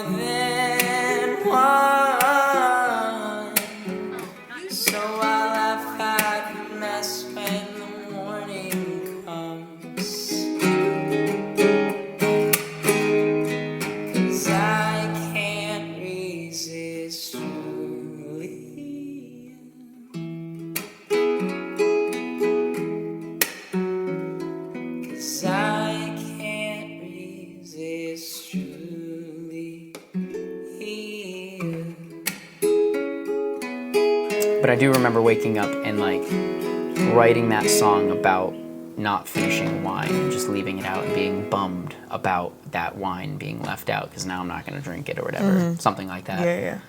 S2: than one. So I'll laugh at the mess when the morning comes. 'Cause I can't resist Julie. 'Cause I can't resist Julie.
S1: But I do remember waking up and like writing that song about not finishing wine and just leaving it out and being bummed about that wine being left out because now I'm not going to drink it or whatever. Something like that.
S3: Yeah.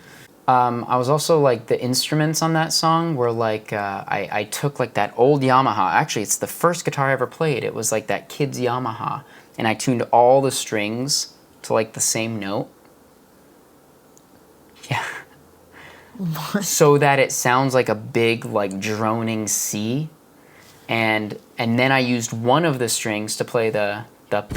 S1: I was also like the instruments on that song were like I took like that old Yamaha. Actually, it's the first guitar I ever played. It was like that kid's Yamaha, and I tuned all the strings to like the same note. Yeah. So that it sounds like a big like droning C, and then I used one of the strings to play the one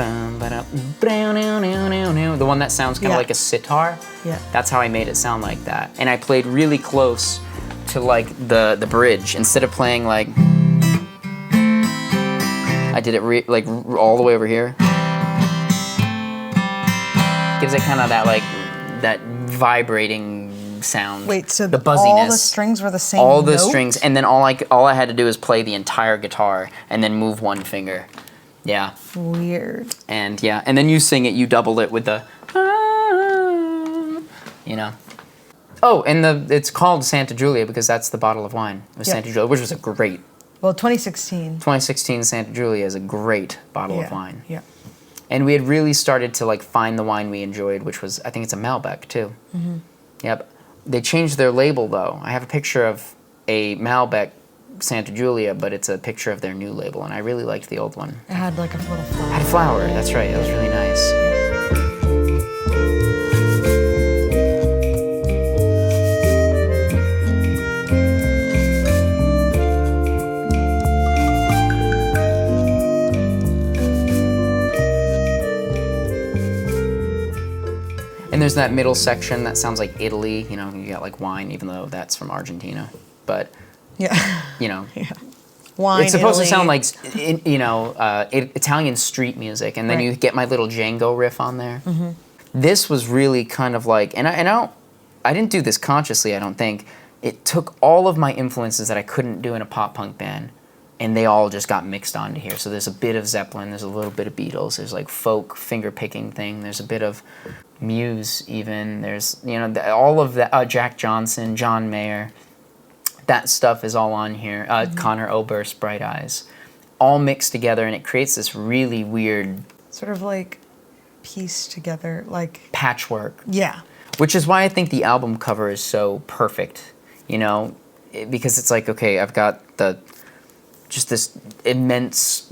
S1: that sounds kind of like a sitar.
S3: Yeah.
S1: That's how I made it sound like that. And I played really close to like the bridge instead of playing like I did it like all the way over here. Gives it kind of that like that vibrating sound.
S3: Wait, so
S1: the buzziness.
S3: all the strings were the same
S1: All the
S3: note?
S1: strings, and then all I had to do is play the entire guitar and then move one finger. Yeah.
S3: Weird.
S1: And yeah, and then you sing it, you double it with the you know. Oh, and it's called Santa Julia because that's the bottle of wine. It was
S3: Yeah.
S1: Santa Julia, which was a great
S3: 2016
S1: Santa Julia is a great bottle of wine.
S3: Yeah.
S1: And we had really started to like find the wine we enjoyed, which was I think it's a Malbec too. Yep. They changed their label though. I have a picture of a Malbec Santa Julia, but it's a picture of their new label, and I really liked the old one.
S3: It had like a little
S1: It
S3: flower.
S1: had a flower. That's right. It was really nice. And there's that middle section that sounds like Italy. You know, you got like wine, even though that's from Argentina. But,
S3: Yeah.
S1: you know,
S3: Wine.
S1: it's supposed
S3: Italy.
S1: to sound like, Italian street music. And then
S3: Right.
S1: you get my little Django riff on there. This was really kind of like, I didn't do this consciously, I don't think. It took all of my influences that I couldn't do in a pop punk band, and they all just got mixed onto here. So there's a bit of Zeppelin, there's a little bit of Beatles, there's like folk finger picking thing, there's a bit of Muse even, there's, all of that, Jack Johnson, John Mayer, that stuff is all on here. Conor Oberst, Bright Eyes, all mixed together, and it creates this really weird
S3: Sort of like pieced together, like.
S1: patchwork.
S3: Yeah.
S1: Which is why I think the album cover is so perfect, because it's like, okay, I've got just this immense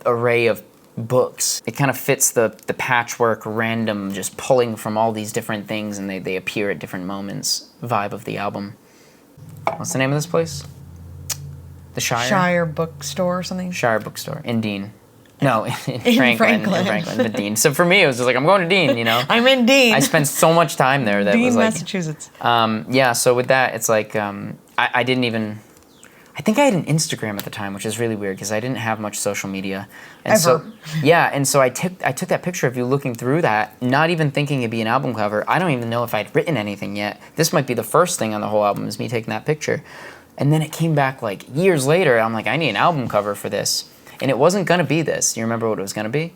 S1: array of books. It kind of fits the patchwork, random, just pulling from all these different things, and they appear at different moments vibe of the album. What's the name of this place? The Shire?
S3: Shire Bookstore or something.
S1: Shire Bookstore in Dean. No, in
S3: In
S1: Franklin.
S3: Franklin.
S1: But Dean. So for me, it was just like, I'm going to Dean,
S3: I'm in Dean.
S1: I spent so much time there that
S3: Dean,
S1: was like,
S3: Massachusetts.
S1: yeah. So with that, it's like I didn't even I think I had an Instagram at the time, which is really weird because I didn't have much social media. And
S3: Ever.
S1: So, yeah, and so I took that picture of you looking through that, not even thinking it'd be an album cover. I don't even know if I'd written anything yet. This might be the first thing on the whole album is me taking that picture. And then it came back like years later. I'm like, I need an album cover for this. And it wasn't going to be this. You remember what it was going to be?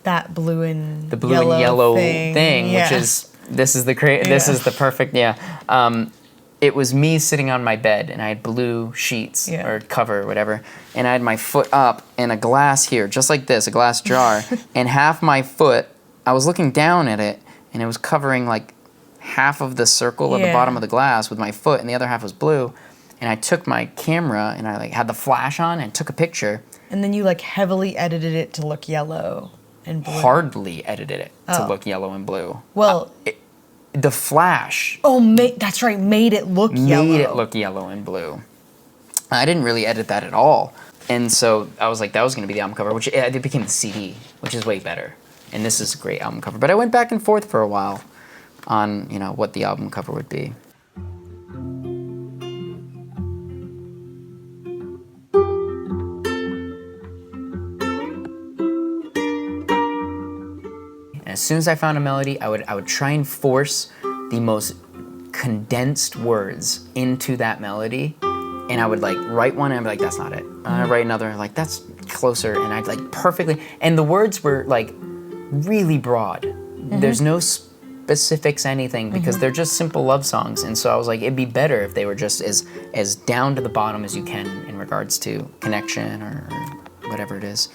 S3: That blue and
S1: The blue and yellow thing,
S3: yeah.
S1: which is, this is the perfect, it was me sitting on my bed, and I had blue sheets or cover or whatever, and I had my foot up and a glass here, just like this, a glass jar, and half my foot, I was looking down at it, and it was covering like half of the circle at the bottom of the glass with my foot, and the other half was blue, and I took my camera, and I like had the flash on and took a picture.
S3: And then you like heavily edited it to look yellow and blue.
S1: Hardly edited it to look yellow and blue.
S3: Well...
S1: the flash.
S3: Oh, that's right. Made it look yellow.
S1: Made it look yellow and blue. I didn't really edit that at all. And so I was like, that was going to be the album cover, which it became the CD, which is way better. And this is a great album cover. But I went back and forth for a while on, what the album cover would be. As soon as I found a melody, I would try and force the most condensed words into that melody, and I would like write one and I'd be like, that's not it. And I'd write another, like that's closer, and I'd like perfectly, and the words were like really broad. There's no specifics, anything, because they're just simple love songs, and so I was like, it'd be better if they were just as down to the bottom as you can in regards to connection or whatever it is.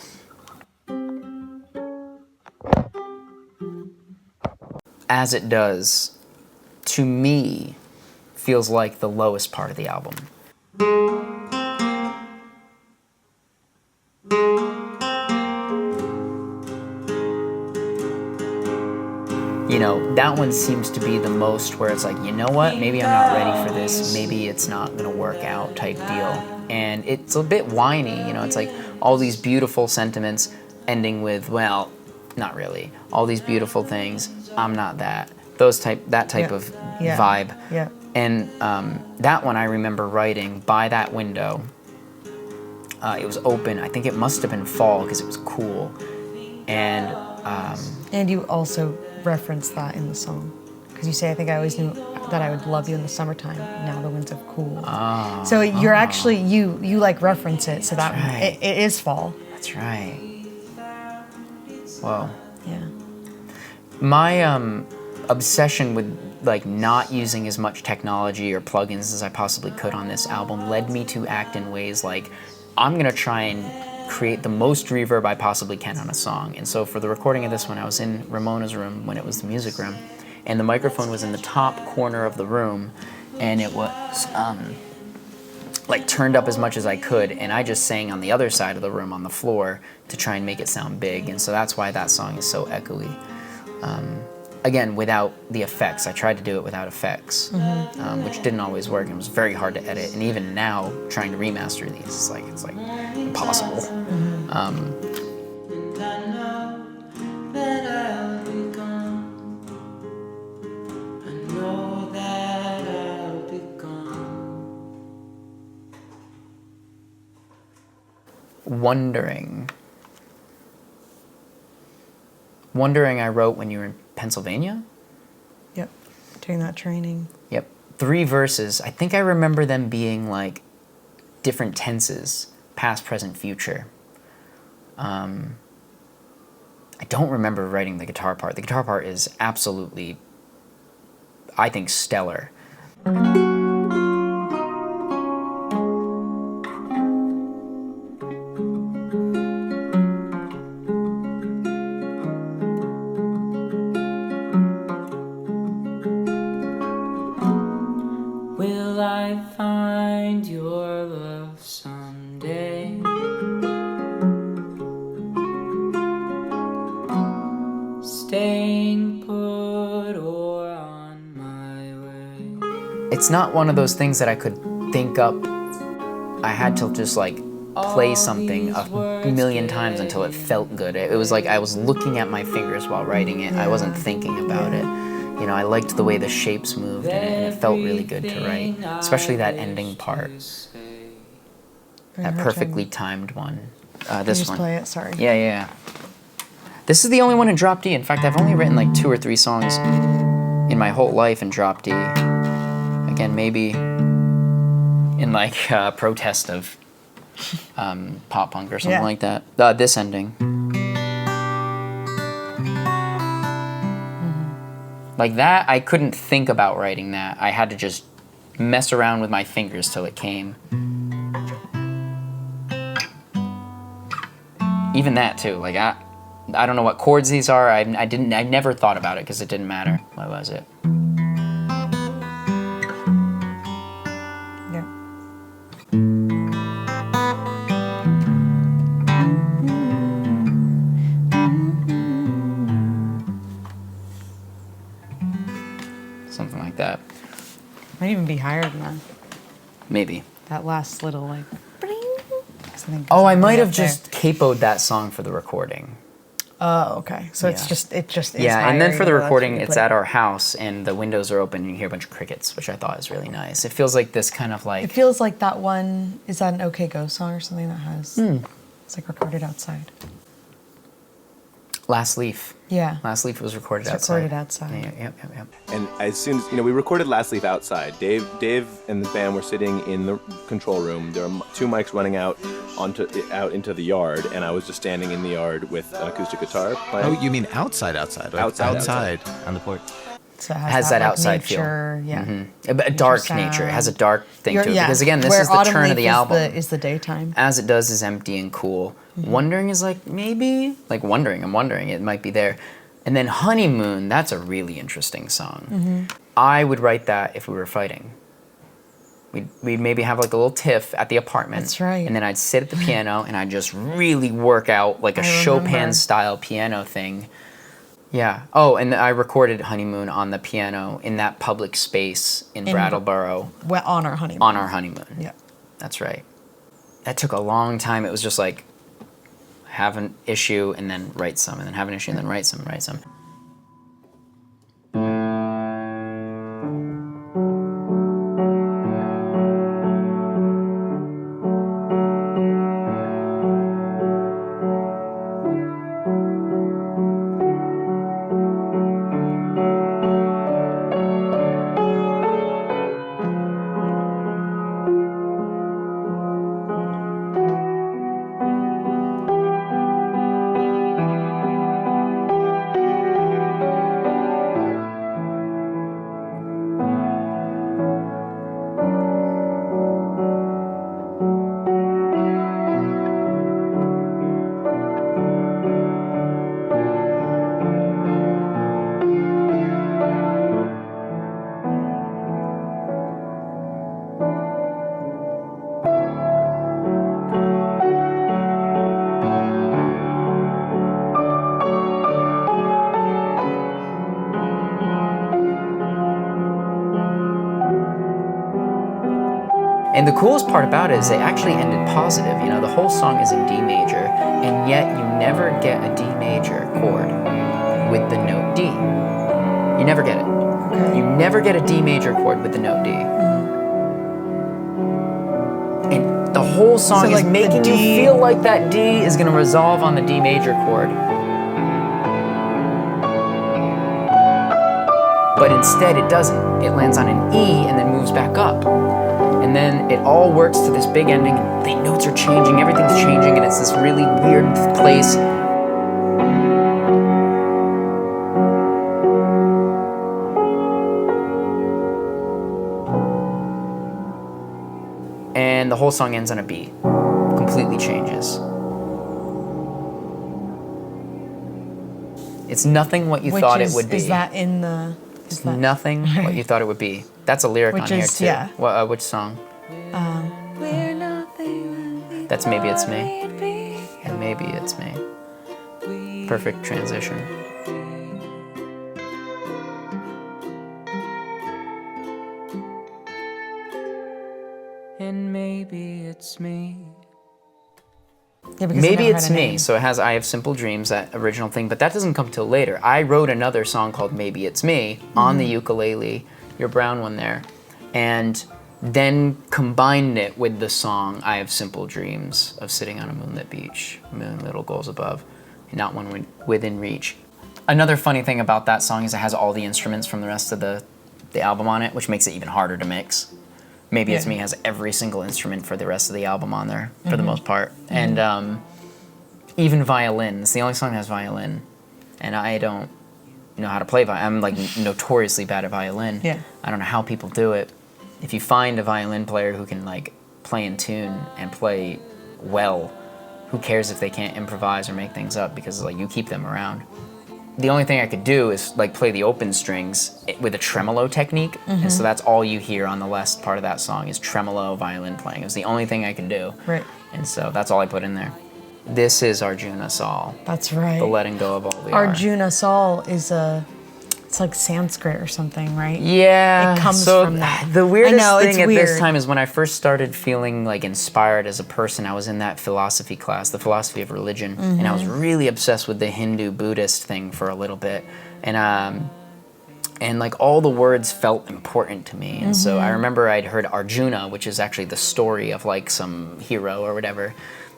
S1: As It Does, to me, feels like the lowest part of the album. That one seems to be the most where it's like, you know what, maybe I'm not ready for this, maybe it's not gonna work out type deal. And it's a bit whiny, it's like all these beautiful sentiments ending with, well, not really. All these beautiful things, I'm not that. That type of vibe.
S3: Yeah.
S1: And that one I remember writing by that window. It was open. I think it must have been fall because it was cool.
S3: And you also reference that in the song. Because you say, I think I always knew that I would love you in the summertime. Now the winds have cooled.
S1: Oh,
S3: so you're actually, you like reference it. So that
S1: right.
S3: it is fall.
S1: That's right. Whoa.
S3: Yeah.
S1: My obsession with like not using as much technology or plugins as I possibly could on this album led me to act in ways like I'm gonna try and create the most reverb I possibly can on a song. And so for the recording of this one, I was in Ramona's room when it was the music room, and the microphone was in the top corner of the room, and it was like turned up as much as I could, and I just sang on the other side of the room on the floor to try and make it sound big. And so that's why that song is so echoey. Again, without the effects. I tried to do it without effects, which didn't always work, and it was very hard to edit. And even now, trying to remaster these, it's like impossible.
S2: And I know that I'll be gone. I know that I'll be gone.
S1: Wondering I wrote when you were in Pennsylvania?
S3: Yep. Doing that training.
S1: Yep. 3 verses. I think I remember them being like different tenses, past, present, future. I don't remember writing the guitar part. The guitar part is absolutely, I think, stellar.
S2: Will I find your love someday? Staying put or on my way?
S1: It's not one of those things that I could think up. I had to just like play something a million times until it felt good. It was like I was looking at my fingers while writing it. I wasn't thinking about it. I liked the way the shapes moved, and it felt really good to write, especially that ending part. That perfectly timed one.
S3: Can
S1: This
S3: you just
S1: one.
S3: play it? Sorry.
S1: Yeah. This is the only one in drop D. In fact, I've only written like 2 or 3 songs in my whole life in drop D. Again, maybe in like protest of pop punk or something like that. This ending. Like that, I couldn't think about writing that. I had to just mess around with my fingers till it came. Even that too. Like I don't know what chords these are. I never thought about it because it didn't matter. What was it?
S3: Yeah.
S1: Something like that.
S3: Might even be higher than that.
S1: Maybe.
S3: That last little like. Bring, 'cause I think
S1: Oh, I
S3: it's
S1: might
S3: way
S1: have
S3: up there.
S1: just capoed that song for the recording.
S3: Oh, okay. So
S1: Yeah.
S3: it just is
S1: Yeah, and
S3: higher,
S1: then for the
S3: even though that's
S1: recording,
S3: where you
S1: it's
S3: put
S1: at
S3: it.
S1: our house, and the windows are open, and you hear a bunch of crickets, which I thought is really nice. It feels like this kind of
S3: It
S1: like
S3: feels like that one. Is that an OK Go song or something that has? It's like recorded outside.
S1: Last Leaf.
S3: Yeah.
S1: Last Leaf was recorded
S3: It's
S1: outside.
S3: recorded outside.
S1: Yep.
S8: And as soon as we recorded Last Leaf outside. Dave and the band were sitting in the control room. There were 2 mics running out into the yard, and I was just standing in the yard with an acoustic guitar playing.
S9: Oh, you mean outside? Like
S8: Outside.
S9: on the porch.
S3: So it
S1: Has that
S3: like,
S1: outside feel.
S3: nature, yeah.
S1: A dark
S3: Nature
S1: nature. It has a
S3: sound.
S1: dark thing to it.
S3: Yeah,
S1: Because again, this
S3: where
S1: is the
S3: Autumn
S1: turn of
S3: Leaf
S1: the album.
S3: is the daytime.
S1: As It Does is empty and cool. Wondering is like maybe like wondering. I'm wondering it might be there. And then Honeymoon, that's a really interesting song. I would write that if we were fighting. We'd maybe have like a little tiff at the apartment.
S3: That's right.
S1: And then I'd sit at the piano and I'd just really work out like a
S3: I
S1: Chopin
S3: remember.
S1: style piano thing. Yeah. Oh, and I recorded Honeymoon on the piano in that public space in Brattleboro
S3: Well, on our honeymoon.
S1: on our honeymoon.
S3: Yeah.
S1: That's right. That took a long time. It was just like have an issue and then write some, and then have an issue and then write some. And the coolest part about it is they actually ended positive. You know, the whole song is in D major, and yet you never get a D major chord with the note D. You never get it.
S3: Okay.
S1: You never get a D major chord with the note D. And the whole song
S3: So,
S1: is
S3: like, the
S1: making you
S3: D-
S1: feel like that D is going to resolve on the D major chord. But instead it doesn't. It lands on an E and then moves back up. And then it all works to this big ending, and the notes are changing, everything's changing, and it's this really weird place. And the whole song ends on a B. Completely changes. It's nothing what you
S3: Which
S1: thought
S3: is,
S1: it would be.
S3: Is that in the? Is that
S1: Nothing what you thought it would be. That's a lyric
S3: Which
S1: on here
S3: is-
S1: too.
S3: yeah.
S1: Which song? That's Maybe It's Me. And Maybe It's Me. Perfect transition.
S2: And maybe it's me.
S3: Yeah, because it
S1: Maybe
S3: never
S1: It's
S3: had a
S1: Me.
S3: name.
S1: So it has I Have Simple Dreams, that original thing, but that doesn't come till later. I wrote another song called Maybe It's Me on the ukulele, your brown one there. And then combined it with the song I Have Simple Dreams of Sitting on a Moonlit Beach, a million little goals above, not one within reach. Another funny thing about that song is it has all the instruments from the rest of the album on it, which makes it even harder to mix. Maybe It's Me has every single instrument for the rest of the album on there, for the most part. And even violin. It's the only song that has violin. And I don't know how to play violin. I'm like notoriously bad at violin.
S3: Yeah.
S1: I don't know how people do it. If you find a violin player who can like play in tune and play well, who cares if they can't improvise or make things up, because like you keep them around. The only thing I could do is like play the open strings with a tremolo technique, and so that's all you hear on the last part of that song is tremolo violin playing. It was the only thing I could do,
S3: Right.
S1: and so that's all I put in there. This is Arjuna Sal,
S3: That's right.
S1: the letting go of all we are.
S3: Arjuna Sal is it's like Sanskrit or something, right?
S1: Yeah,
S3: It comes
S1: so
S3: from that.
S1: The weirdest
S3: I know, it's
S1: thing at this
S3: weird.
S1: time is when I first started feeling like inspired as a person. I was in that philosophy class, the philosophy of religion, and I was really obsessed with the Hindu Buddhist thing for a little bit, and like all the words felt important to me. And so I remember I'd heard Arjuna, which is actually the story of like some hero or whatever.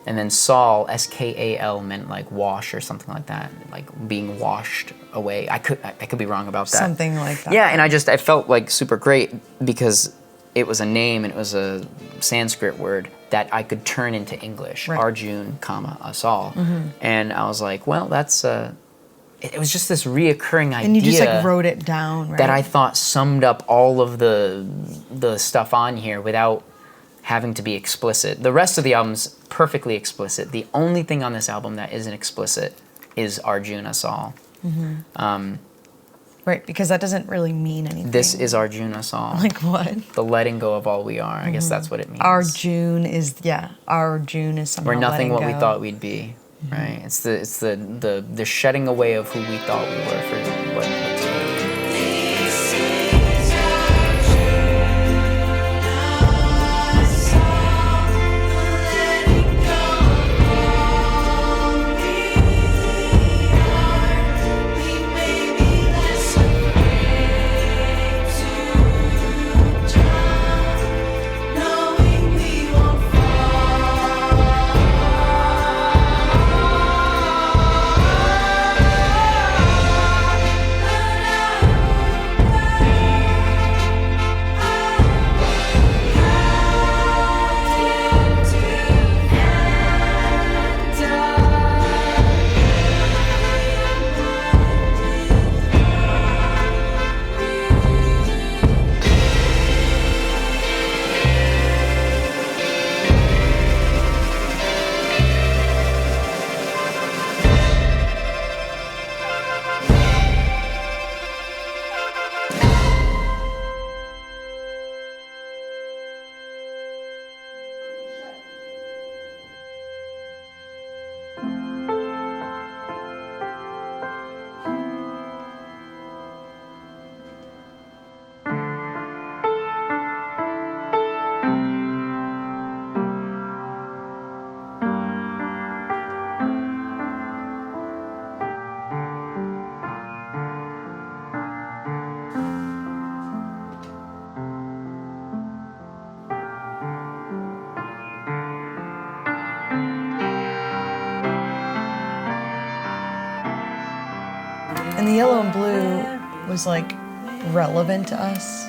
S1: And then Sal, S-K-A-L, meant like wash or something like that, like being washed away. I could be wrong about that.
S3: Something like that.
S1: Yeah, and I felt like super great because it was a name and it was a Sanskrit word that I could turn into English.
S3: Right.
S1: Arjun, Asal. And I was like, well, that's it was just this reoccurring idea.
S3: And you just like wrote it down, right?
S1: That I thought summed up all of the stuff on here without having to be explicit. The rest of the album's perfectly explicit. The only thing on this album that isn't explicit is Arjuna Sal.
S3: Right, because that doesn't really mean anything.
S1: This is Arjuna Sal.
S3: Like what?
S1: The letting go of all we are. I guess that's what it means.
S3: Arjun is somehow
S1: We're nothing
S3: letting
S1: what we
S3: go.
S1: thought we'd be. Right? It's the shedding away of who we thought we were for what to be.
S3: And the yellow and blue was like relevant to us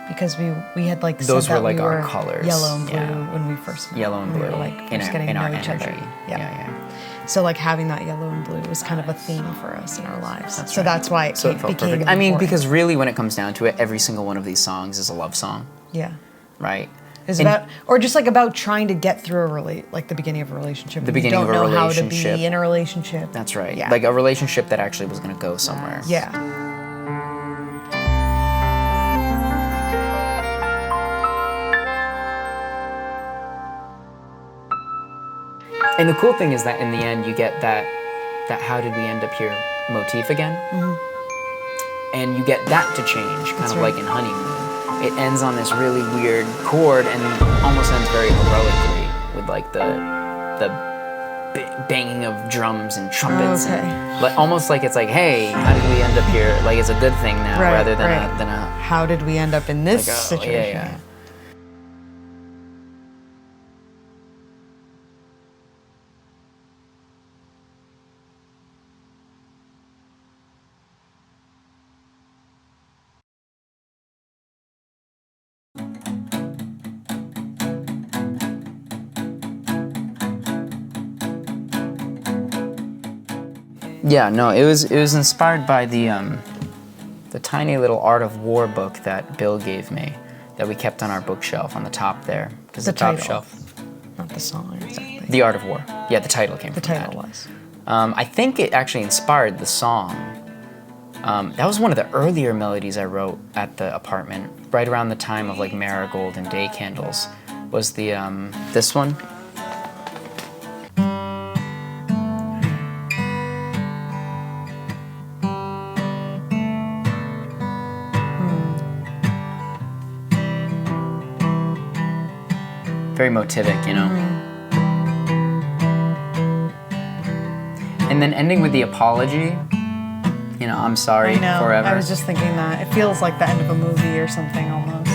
S3: because we had like
S1: Those
S3: said
S1: were
S3: that
S1: like
S3: we
S1: our
S3: were
S1: colors.
S3: yellow and blue
S1: Yeah.
S3: when we first met.
S1: Yellow and
S3: We
S1: blue
S3: were like
S1: in
S3: first
S1: our-
S3: getting
S1: in
S3: to
S1: our
S3: know each
S1: energy.
S3: other.
S1: Yeah.
S3: So like having that yellow and blue was kind of a theme for us in our lives. So
S1: right.
S3: that's why it
S1: So it felt
S3: became
S1: perfect. I mean,
S3: important.
S1: because really, when it comes down to it, every single one of these songs is a love song,
S3: yeah.
S1: right?
S3: It's
S1: And-
S3: about, or just like about trying to get through like the beginning of a relationship.
S1: The
S3: when
S1: beginning
S3: you
S1: of
S3: don't
S1: a
S3: know how
S1: relationship.
S3: to be in a relationship.
S1: That's right.
S3: Yeah.
S1: Like a relationship that actually was going to go somewhere.
S3: Yeah.
S1: And the cool thing is that in the end, you get that how did we end up here motif again? And you get that to change, kind of like in Honeymoon. It ends on this really weird chord and almost ends very heroically with like the banging of drums and trumpets.
S3: Okay.
S1: And, like, almost like it's like, hey, how did we end up here? Like it's a good thing now
S3: Right,
S1: rather than
S3: right.
S1: a
S3: How did we end up in this
S1: Like, oh,
S3: situation?
S1: yeah. Yeah, no, it was inspired by the tiny little Art of War book that Bill gave me that we kept on our bookshelf on the top there. Because
S3: The
S1: the top
S3: title.
S1: shelf.
S3: Not the song exactly.
S1: The Art of War. Yeah, the title came
S3: The
S1: from
S3: title
S1: that.
S3: was.
S1: I think it actually inspired the song. That was one of the earlier melodies I wrote at the apartment, right around the time of like Marigold and Day Candles. Was the this one? Very motivic, you know. And then ending with the apology. You know, I'm sorry
S3: I know.
S1: forever.
S3: I was just thinking that. It feels like the end of a movie or something almost.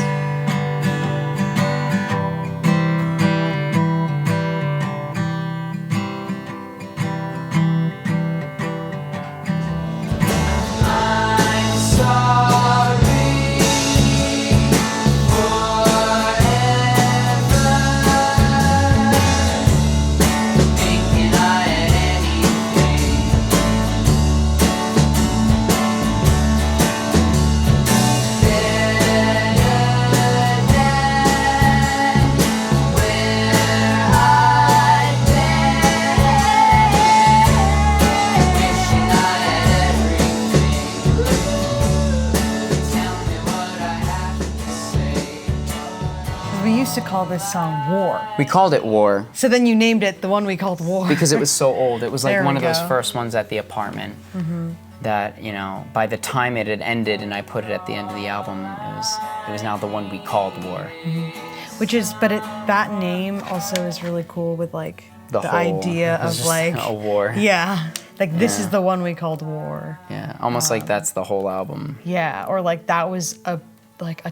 S3: We used to call this song War.
S1: We called it War
S3: So then you named it the one we called War.
S1: because it was so old. It was like
S3: There
S1: one
S3: we
S1: of those
S3: go.
S1: first ones at the apartment that, you know, by the time it had ended and I put it at the end of the album, it was now the one we called War.
S3: Which is, but that name also is really cool with like the
S1: whole-
S3: idea
S1: it was
S3: of
S1: just
S3: like
S1: a war.
S3: Yeah, like this
S1: Yeah.
S3: is the one we called War.
S1: Yeah, almost like that's the whole album.
S3: Yeah, or like that was a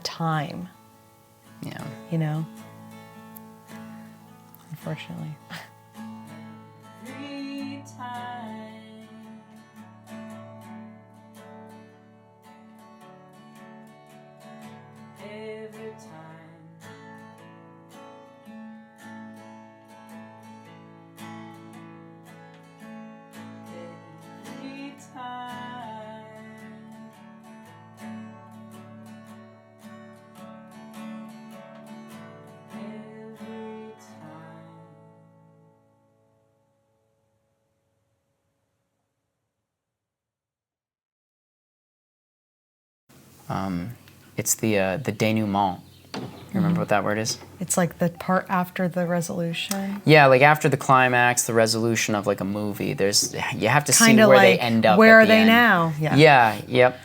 S3: time,
S1: Yeah.
S3: you know. Unfortunately.
S1: It's the denouement. You remember what that word is?
S3: It's like the part after the resolution.
S1: Yeah, like after the climax, the resolution of like a movie. You have to see
S3: Kind of
S1: where
S3: like,
S1: they end up.
S3: where
S1: at
S3: are
S1: the
S3: they
S1: end.
S3: now?
S1: Yeah. Yep.